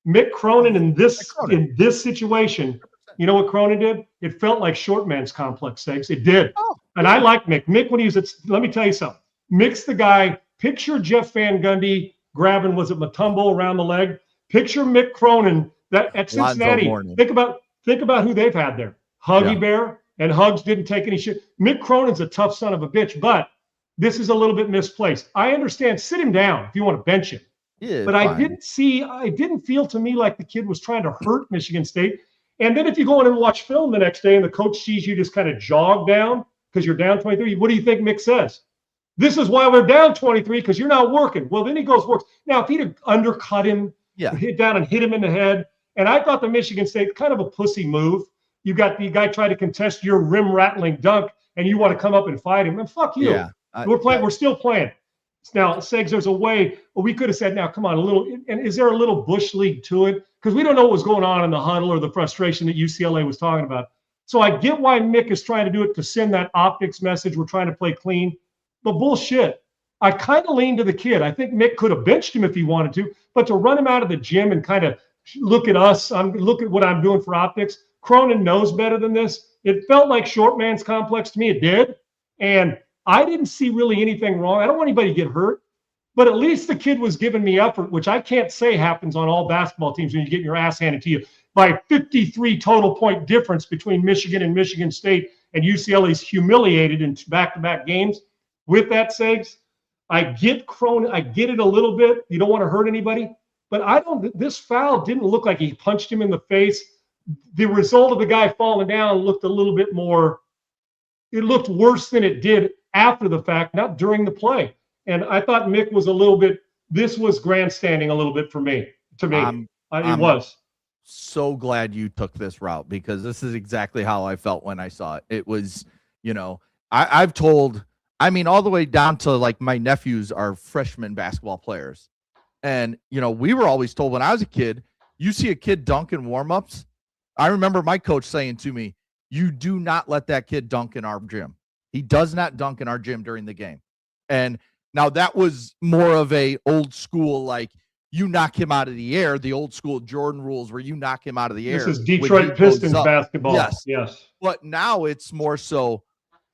Mick Cronin in this situation, you know what Cronin did? It felt like short man's complex, Segs. It did. And I like Mick. Mick, when he was let me tell you something. Mick's the guy. Picture Jeff Van Gundy grabbing, was it Mutombo around the leg? Picture Mick Cronin at Cincinnati. Think about who they've had there. Huggy Bear, and Hugs didn't take any shit. Mick Cronin's a tough son of a bitch, but this is a little bit misplaced. I understand. Sit him down if you want to bench him. Yeah, but fine. I didn't feel to me like the kid was trying to hurt Michigan State. And then if you go in and watch film the next day and the coach sees you just kind of jog down because you're down 23, what do you think Mick says? This is why we're down 23 because you're not working. Well, then he goes works. Now, if he'd have undercut him, hit down and hit him in the head, and I thought the Michigan State kind of a pussy move. You got the guy try to contest your rim rattling dunk, and you want to come up and fight him. And fuck you. Yeah, we're playing. We're still playing. Now, Segs, there's a way we could have said, now, come on, and is there a little Bush League to it? Because we don't know what was going on in the huddle or the frustration that UCLA was talking about. So I get why Mick is trying to do it to send that optics message. We're trying to play clean. But bullshit. I kind of lean to the kid. I think Mick could have benched him if he wanted to, but to run him out of the gym and kind of look at us, look at what I'm doing for optics. Cronin knows better than this. It felt like short man's complex to me. It did. And I didn't see really anything wrong. I don't want anybody to get hurt, but at least the kid was giving me effort, which I can't say happens on all basketball teams when you get your ass handed to you by 53 total point difference between Michigan and Michigan State, and UCLA's humiliated in back-to-back games. With that, Segs, I get Cronin. I get it a little bit. You don't want to hurt anybody, but this foul didn't look like he punched him in the face. The result of the guy falling down looked a little bit more. It looked worse than it did after the fact, not during the play. And I thought Mick was a little bit. This was grandstanding a little bit for me. To me, it was. So glad you took this route because this is exactly how I felt when I saw it. It was, I've told. All the way down to like my nephews are freshman basketball players. And, we were always told when I was a kid, you see a kid dunk in warmups. I remember my coach saying to me, you do not let that kid dunk in our gym. He does not dunk in our gym during the game. And now that was more of a old school, like you knock him out of the air, the old school Jordan rules where you knock him out of the air. This is Detroit Pistons basketball. Yes. But now it's more so.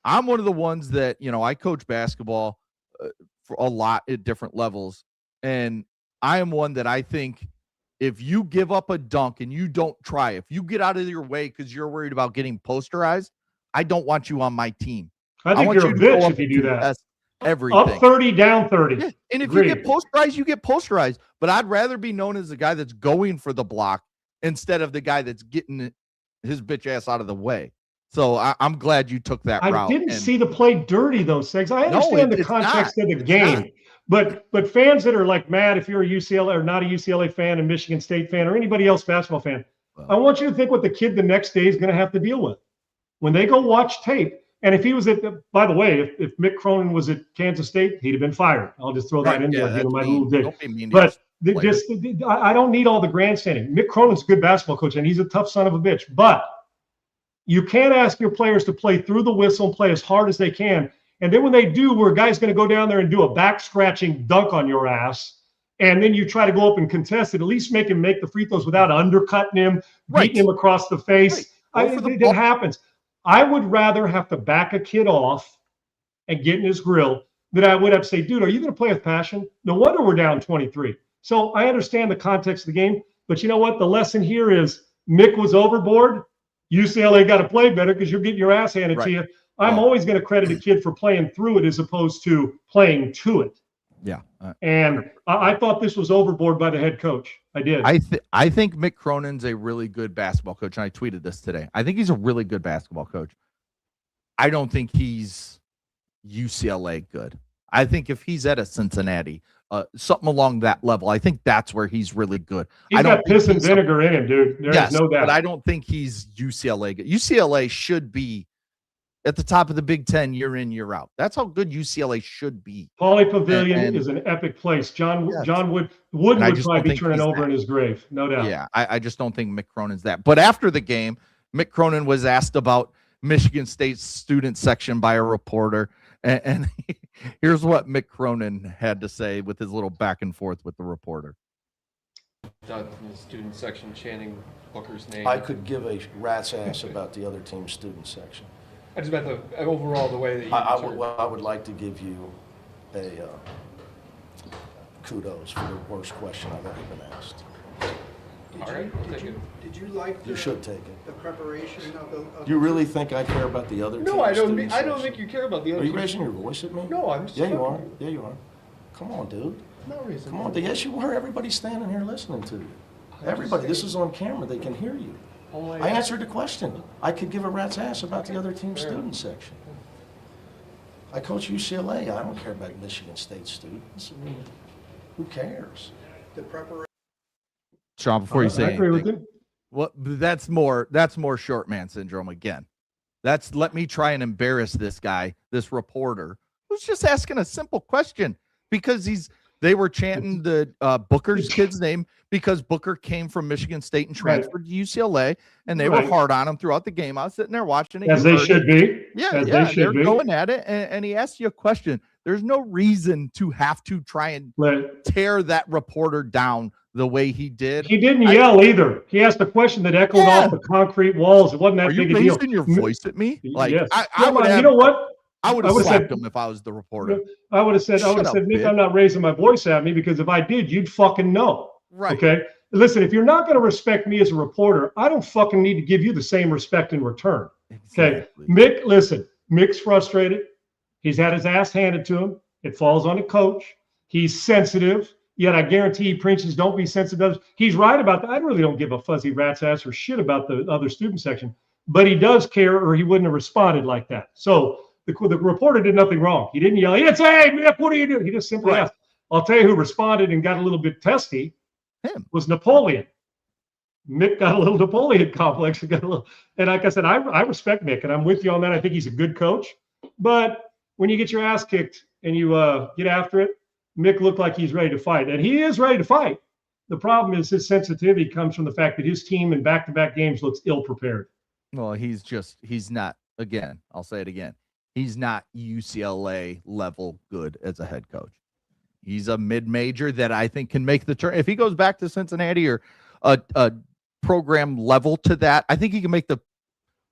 I'm one of the ones that, I coach basketball for a lot at different levels. And I am one that I think if you give up a dunk and you don't try, if you get out of your way because you're worried about getting posterized, I don't want you on my team. I think you're a bitch if you do that. Everything. Up 30, down 30. Yeah. And if you get posterized, you get posterized. But I'd rather be known as the guy that's going for the block instead of the guy that's getting his bitch ass out of the way. So I'm glad you took that route. I didn't see the play dirty, though, Segs. I understand the context of the game. But fans that are like mad if you're a UCLA or not a UCLA fan and Michigan State fan or anybody else basketball fan, I want you to think what the kid the next day is going to have to deal with. When they go watch tape, and if he was by the way, if Mick Cronin was at Kansas State, he'd have been fired. I'll just throw that in there. My little dig. But I don't need all the grandstanding. Mick Cronin's a good basketball coach, and he's a tough son of a bitch. But you can't ask your players to play through the whistle and play as hard as they can. And then when they do, where a guy's going to go down there and do a back-scratching dunk on your ass, and then you try to go up and contest it, at least make him make the free throws without undercutting him, beating him across the face. It happens. I would rather have to back a kid off and get in his grill than I would have to say, dude, are you going to play with passion? No wonder we're down 23. So I understand the context of the game, but you know what? The lesson here is Mick was overboard. UCLA got to play better because you're getting your ass handed to you. I'm always going to credit a kid for playing through it as opposed to playing to it. Yeah. And I thought this was overboard by the head coach. I did. I think Mick Cronin's a really good basketball coach, and I tweeted this today. I think he's a really good basketball coach. I don't think he's UCLA good. I think if he's at a Cincinnati, something along that level, I think that's where he's really good. He's got piss and vinegar in him, dude. There's no doubt. But I don't think he's UCLA good. UCLA should be at the top of the Big Ten year in, year out. That's how good UCLA should be. Pauley Pavilion is an epic place. John Wood would probably be turning over in his grave, no doubt. Yeah, I just don't think Mick Cronin's that. But after the game, Mick Cronin was asked about Michigan State's student section by a reporter. And here's what Mick Cronin had to say with his little back and forth with the reporter. The student section chanting Booker's name. I could give a rat's ass about the other team's student section. I just meant overall the way that you I would like to give you a kudos for the worst question I've ever been asked. Did you like you should take it. The preparation of the you really think I care about the other team's I don't section? think you care about the other Are you raising your voice at me? No, I'm just Yeah, you are. Yeah, you are. Come on, dude. No reason. Come on. Yes, you are. Everybody's standing here listening to you. Everybody. This is on camera. They can hear you. I answered the question. I could give a rat's ass about the other team's student section. I coach UCLA. I don't care about Michigan State students. I mean, who cares? The preparation. Sean, before you say I agree anything, with you. well, that's more short man syndrome again. That's let me try and embarrass this guy, this reporter who's just asking a simple question because they were chanting the Booker's kid's name because Booker came from Michigan State and transferred to UCLA, and they were hard on him throughout the game. I was sitting there watching it. As they should be. Yeah, they're going at it, and he asked you a question. There's no reason to have to try and tear that reporter down the way he did. He didn't yell either. He asked a question that echoed off the concrete walls. It wasn't that big a deal. Are you raising your voice at me? Like, yes. I would have, you know what? I would have slapped him if I was the reporter. I would have said, Nick, I'm not raising my voice at me because if I did, you'd fucking know. Right. Okay. Listen, if you're not going to respect me as a reporter, I don't fucking need to give you the same respect in return. Okay. Mick, listen, Mick's frustrated. He's had his ass handed to him. It falls on the coach. He's sensitive. Yet I guarantee he preaches, don't be sensitive. He's right about that. I really don't give a fuzzy rat's ass or shit about the other student section, but he does care or he wouldn't have responded like that. So the reporter did nothing wrong. He didn't yell, "It's hey, Mick, what are you doing?" He just simply asked. I'll tell you who responded and got a little bit testy. Him. Was Napoleon. Mick got a little Napoleon complex. And like I said, I respect Mick and I'm with you on that. I think he's a good coach. But when you get your ass kicked and you get after it, Mick looked like he's ready to fight, and he is ready to fight. The problem is his sensitivity comes from the fact that his team in back-to-back games looks ill-prepared. Well, he's not, again, I'll say it again. He's not UCLA level good as a head coach. He's a mid-major that I think can make the turn. If he goes back to Cincinnati or a program level to that, I think he can make the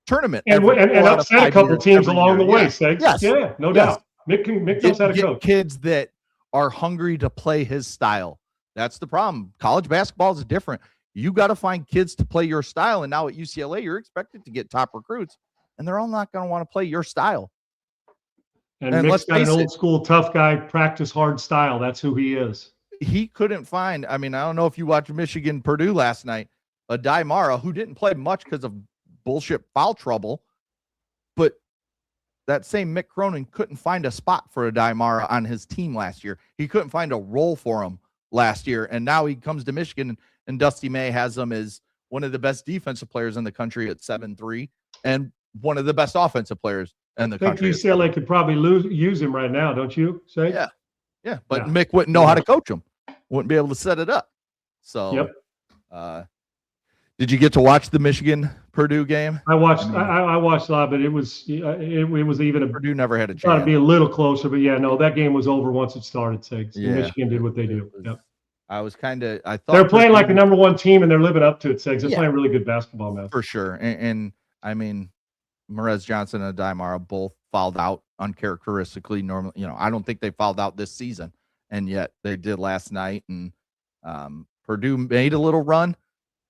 tournament. And upset a couple teams along the way, Segs. Yes. Yeah, no doubt. Mick knows how to coach. Kids that are hungry to play his style. That's the problem. College basketball is different. You got to find kids to play your style. And now at UCLA, you're expected to get top recruits, and they're all not going to want to play your style. And Mick's got an old school tough guy, practice hard style. That's who he is. He couldn't find, I mean, I don't know if you watched Michigan Purdue last night, Adai Mara, who didn't play much because of bullshit foul trouble, but that same Mick Cronin couldn't find a spot for Adai Mara on his team last year. He couldn't find a role for him last year. And now he comes to Michigan and Dusty May has him as one of the best defensive players in the country at 7'3" and one of the best offensive players in the country. I think UCLA could probably use him right now, don't you say? Yeah. Yeah. But Mick wouldn't know how to coach him. Wouldn't be able to set it up. So, did you get to watch the Michigan Purdue game? I watched a lot, but it was even Purdue never had a chance. Trying to be a little closer, but that game was over once it started. Michigan did what they do. Yep. I thought They're playing like the Purdue- #1 team, and they're living up to it, Segs. They're Yeah. playing really good basketball, man. for sure. And I mean, Merez Johnson and Daimara both fouled out uncharacteristically. Normally, I don't think they fouled out this season, and yet they did last night. And Purdue made a little run,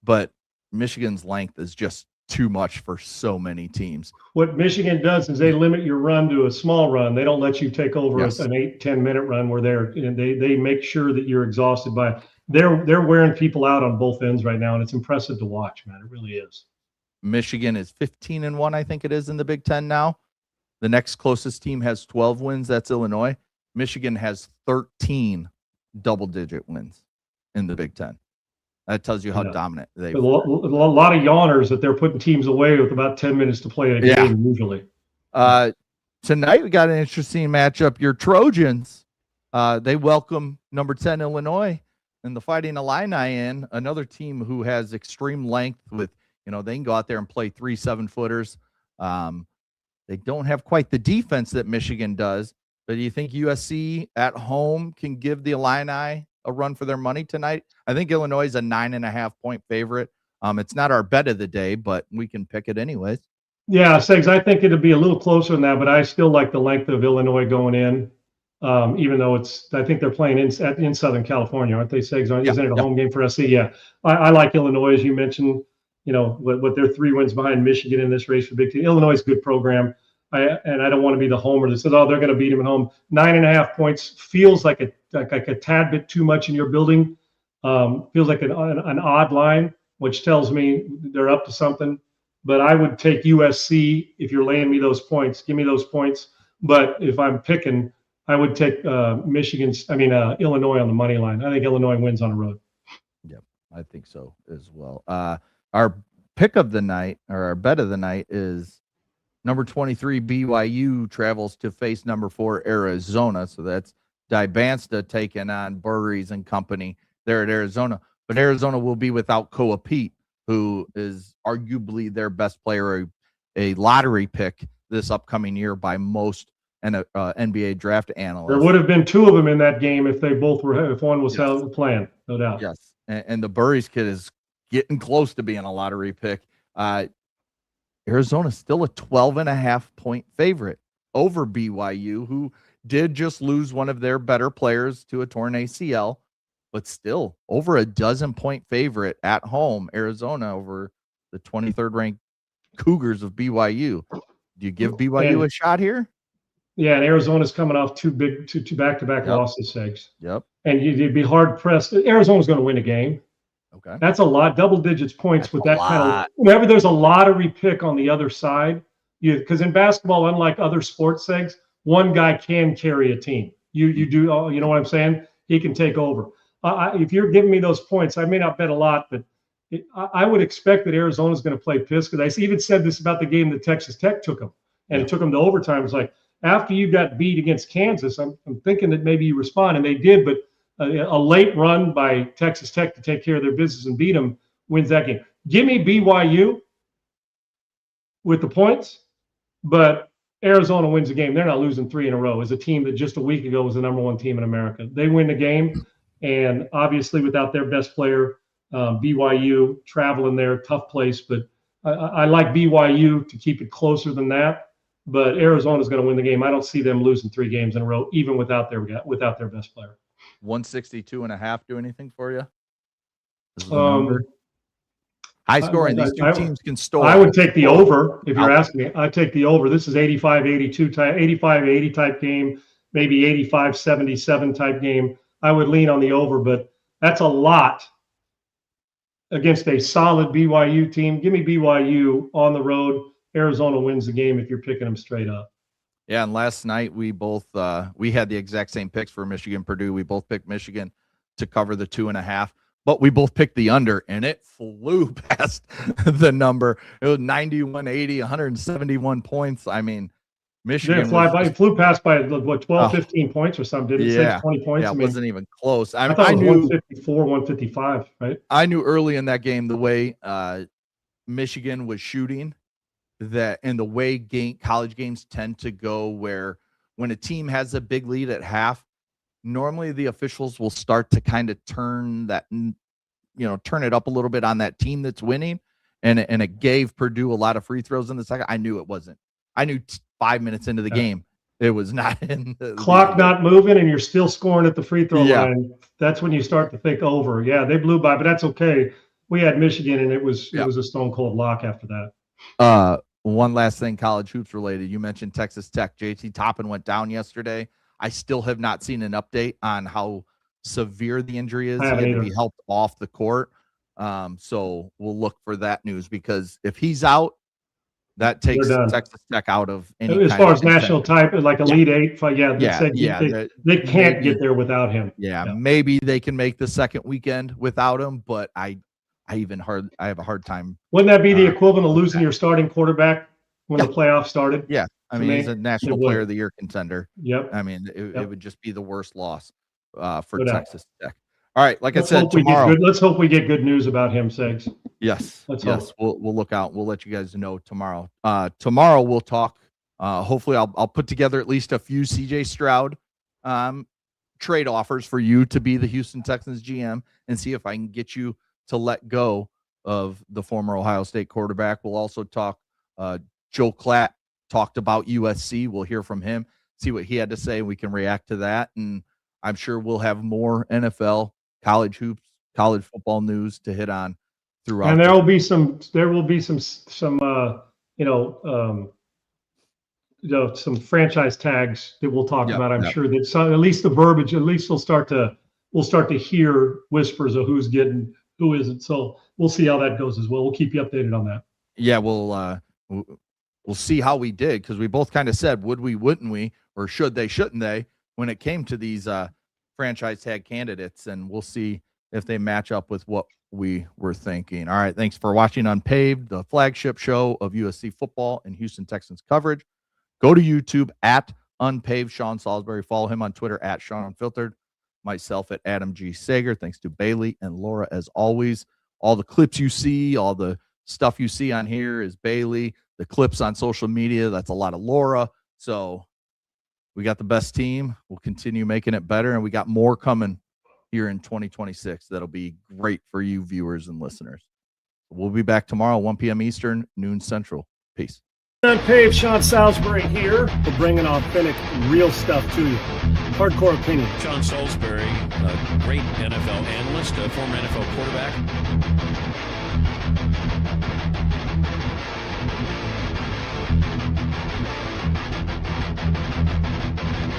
but Michigan's length is just too much for so many teams. What Michigan does is they limit your run to a small run. They don't let you take over Yes. an 8-10 minute run where they make sure that you're exhausted by it. They're wearing people out on both ends right now, and it's impressive to watch, man. It really is. Michigan is 15-1, I think it is, in the Big Ten now. The next closest team has 12 wins. That's Illinois. Michigan has 13 double-digit wins in the Big Ten. That tells you how dominant they've A lot of yawners that they're putting teams away with about 10 minutes to play in a game usually. Tonight we got an interesting matchup. Your Trojans, they welcome number 10 Illinois and the Fighting Illini in, another team who has extreme length with, they can go out there and play 3 7-footers. They don't have quite the defense that Michigan does, but do you think USC at home can give the Illini a run for their money tonight? I think Illinois is a 9.5-point favorite. It's not our bet of the day, but we can pick it anyways. Yeah, Segs, I think it'll be a little closer than that, but I still like the length of Illinois going in, even though I think they're playing in Southern California, aren't they, Segs? Isn't it a home game for SC? Yeah, I like Illinois, as you mentioned. What they're 3 wins behind Michigan in this race for Big Ten. Illinois is a good program. I don't want to be the homer that says, they're going to beat them at home. 9.5 points feels like a tad bit too much in your building. Feels like an odd line, which tells me they're up to something. But I would take USC if you're laying me those points. Give me those points. But if I'm picking, I would take Illinois on the money line. I think Illinois wins on the road. Yep, I think so as well. Our pick of the night, or our bet of the night, is number 23 BYU travels to face number 4 Arizona. So that's Dybansta taking on Burries and company there at Arizona. But Arizona will be without Koa Pete, who is arguably their best player, a lottery pick this upcoming year by most NBA draft analysts. There would have been 2 of them in that game if one was playing, no doubt. Yes, and the Burries kid is getting close to being a lottery pick. Arizona's still a 12.5-point favorite over BYU, who did just lose one of their better players to a torn ACL, but still over a 12-point favorite at home, Arizona over the 23rd ranked Cougars of BYU. Do you give BYU a shot here? Yeah, and Arizona's coming off 2 back-to-back losses, Segs. Yep. And you'd be hard-pressed. Arizona's going to win a game. Okay. That's a lot, double digits points That's with a that lot. kind of. Whenever there's a lottery pick on the other side, because in basketball, unlike other sports Segs, one guy can carry a team. You do, you know what I'm saying? He can take over. If you're giving me those points, I may not bet a lot, but I would expect that Arizona's going to play piss, because I even said this about the game that Texas Tech took them, and it took them to overtime. It's like, after you got beat against Kansas, I'm thinking that maybe you respond, and they did, but a late run by Texas Tech to take care of their business and beat them wins that game. Give me BYU with the points, but Arizona wins the game. They're not losing 3 in a row as a team that just a week ago was the #1 team in America. They win the game, and obviously without their best player, BYU traveling there, tough place, but I like BYU to keep it closer than that. But Arizona's going to win the game. I don't see them losing 3 games in a row, even without their best player. 162.5 do anything for you? High scoring. These 2 teams can store. I would take the over if you're asking me. I'd take the over. This is 85-82 type, 85-80 type game, maybe 85-77 type game. I would lean on the over, but that's a lot against a solid BYU team. Give me BYU on the road. Arizona wins the game if you're picking them straight up. Yeah, and last night we both we had the exact same picks for Michigan Purdue. We both picked Michigan to cover the 2.5, but we both picked the under, and it flew past the number. It was 91-80, 171 points. I mean, Michigan flew past by what 12, 15 points or something. Did it say 20 points? Yeah, it wasn't even close. I thought it was 154, 155, right? I knew early in that game the way Michigan was shooting, that and the way college games tend to go, where when a team has a big lead at half, normally the officials will start to kind of turn it up a little bit on that team that's winning. And it gave Purdue a lot of free throws in the second. I knew it wasn't. I knew 5 minutes into the game it was not in the clock not moving, and you're still scoring at the free throw Yeah. line. That's when you start to think over. Yeah, they blew by, but that's okay. We had Michigan, and it was a stone cold lock after that. One last thing, college hoops related. You mentioned Texas Tech. JT Toppin went down yesterday. I still have not seen an update on how severe the injury is. He had to be helped off the court. So we'll look for that news, because if he's out, that takes Texas Tech out of any as far as national type, like Elite Eight. They can't get there without him. Yeah, maybe they can make the second weekend without him, but I have a hard time. Wouldn't that be the equivalent of losing your starting quarterback when the playoffs started? Yeah, I mean, he's a National Player of the Year contender. Yep. I mean, it would just be the worst loss for Texas Tech. All right, like I said, let's hope we get good news about him, Segs. Yes, we'll look out. We'll let you guys know tomorrow. Tomorrow we'll talk. Hopefully, I'll put together at least a few CJ Stroud trade offers for you to be the Houston Texans GM, and see if I can get you to let go of the former Ohio State quarterback. We'll also talk. Joe Klatt talked about USC. We'll hear from him, see what he had to say. We can react to that, and I'm sure we'll have more NFL, college hoops, college football news to hit on throughout. And there will be some some franchise tags that we'll talk about. I'm sure that at least the verbiage, at least we'll start to hear whispers of who's getting, who isn't. So we'll see how that goes as well. We'll keep you updated on that. Yeah, we'll see how we did, because we both kind of said, would we, wouldn't we, or should they, shouldn't they, when it came to these franchise tag candidates, and we'll see if they match up with what we were thinking. All right, thanks for watching Unpaved, the flagship show of USC football and Houston Texans coverage. Go to YouTube at Unpaved Sean Salisbury. Follow him on Twitter at Sean Unfiltered. Myself at Adam G. Sager. Thanks to Bailey and Laura as always. All the clips you see, all the stuff you see on here is Bailey. The clips on social media, that's a lot of Laura. So we got the best team. We'll continue making it better, and we got more coming here in 2026 that'll be great for you viewers and listeners. We'll be back tomorrow, 1 p.m. Eastern, noon Central. Peace. Unpaved, Sean Salisbury here. We're bringing authentic, real stuff to you. Hardcore opinion. Sean Salisbury, a great NFL analyst, a former NFL quarterback.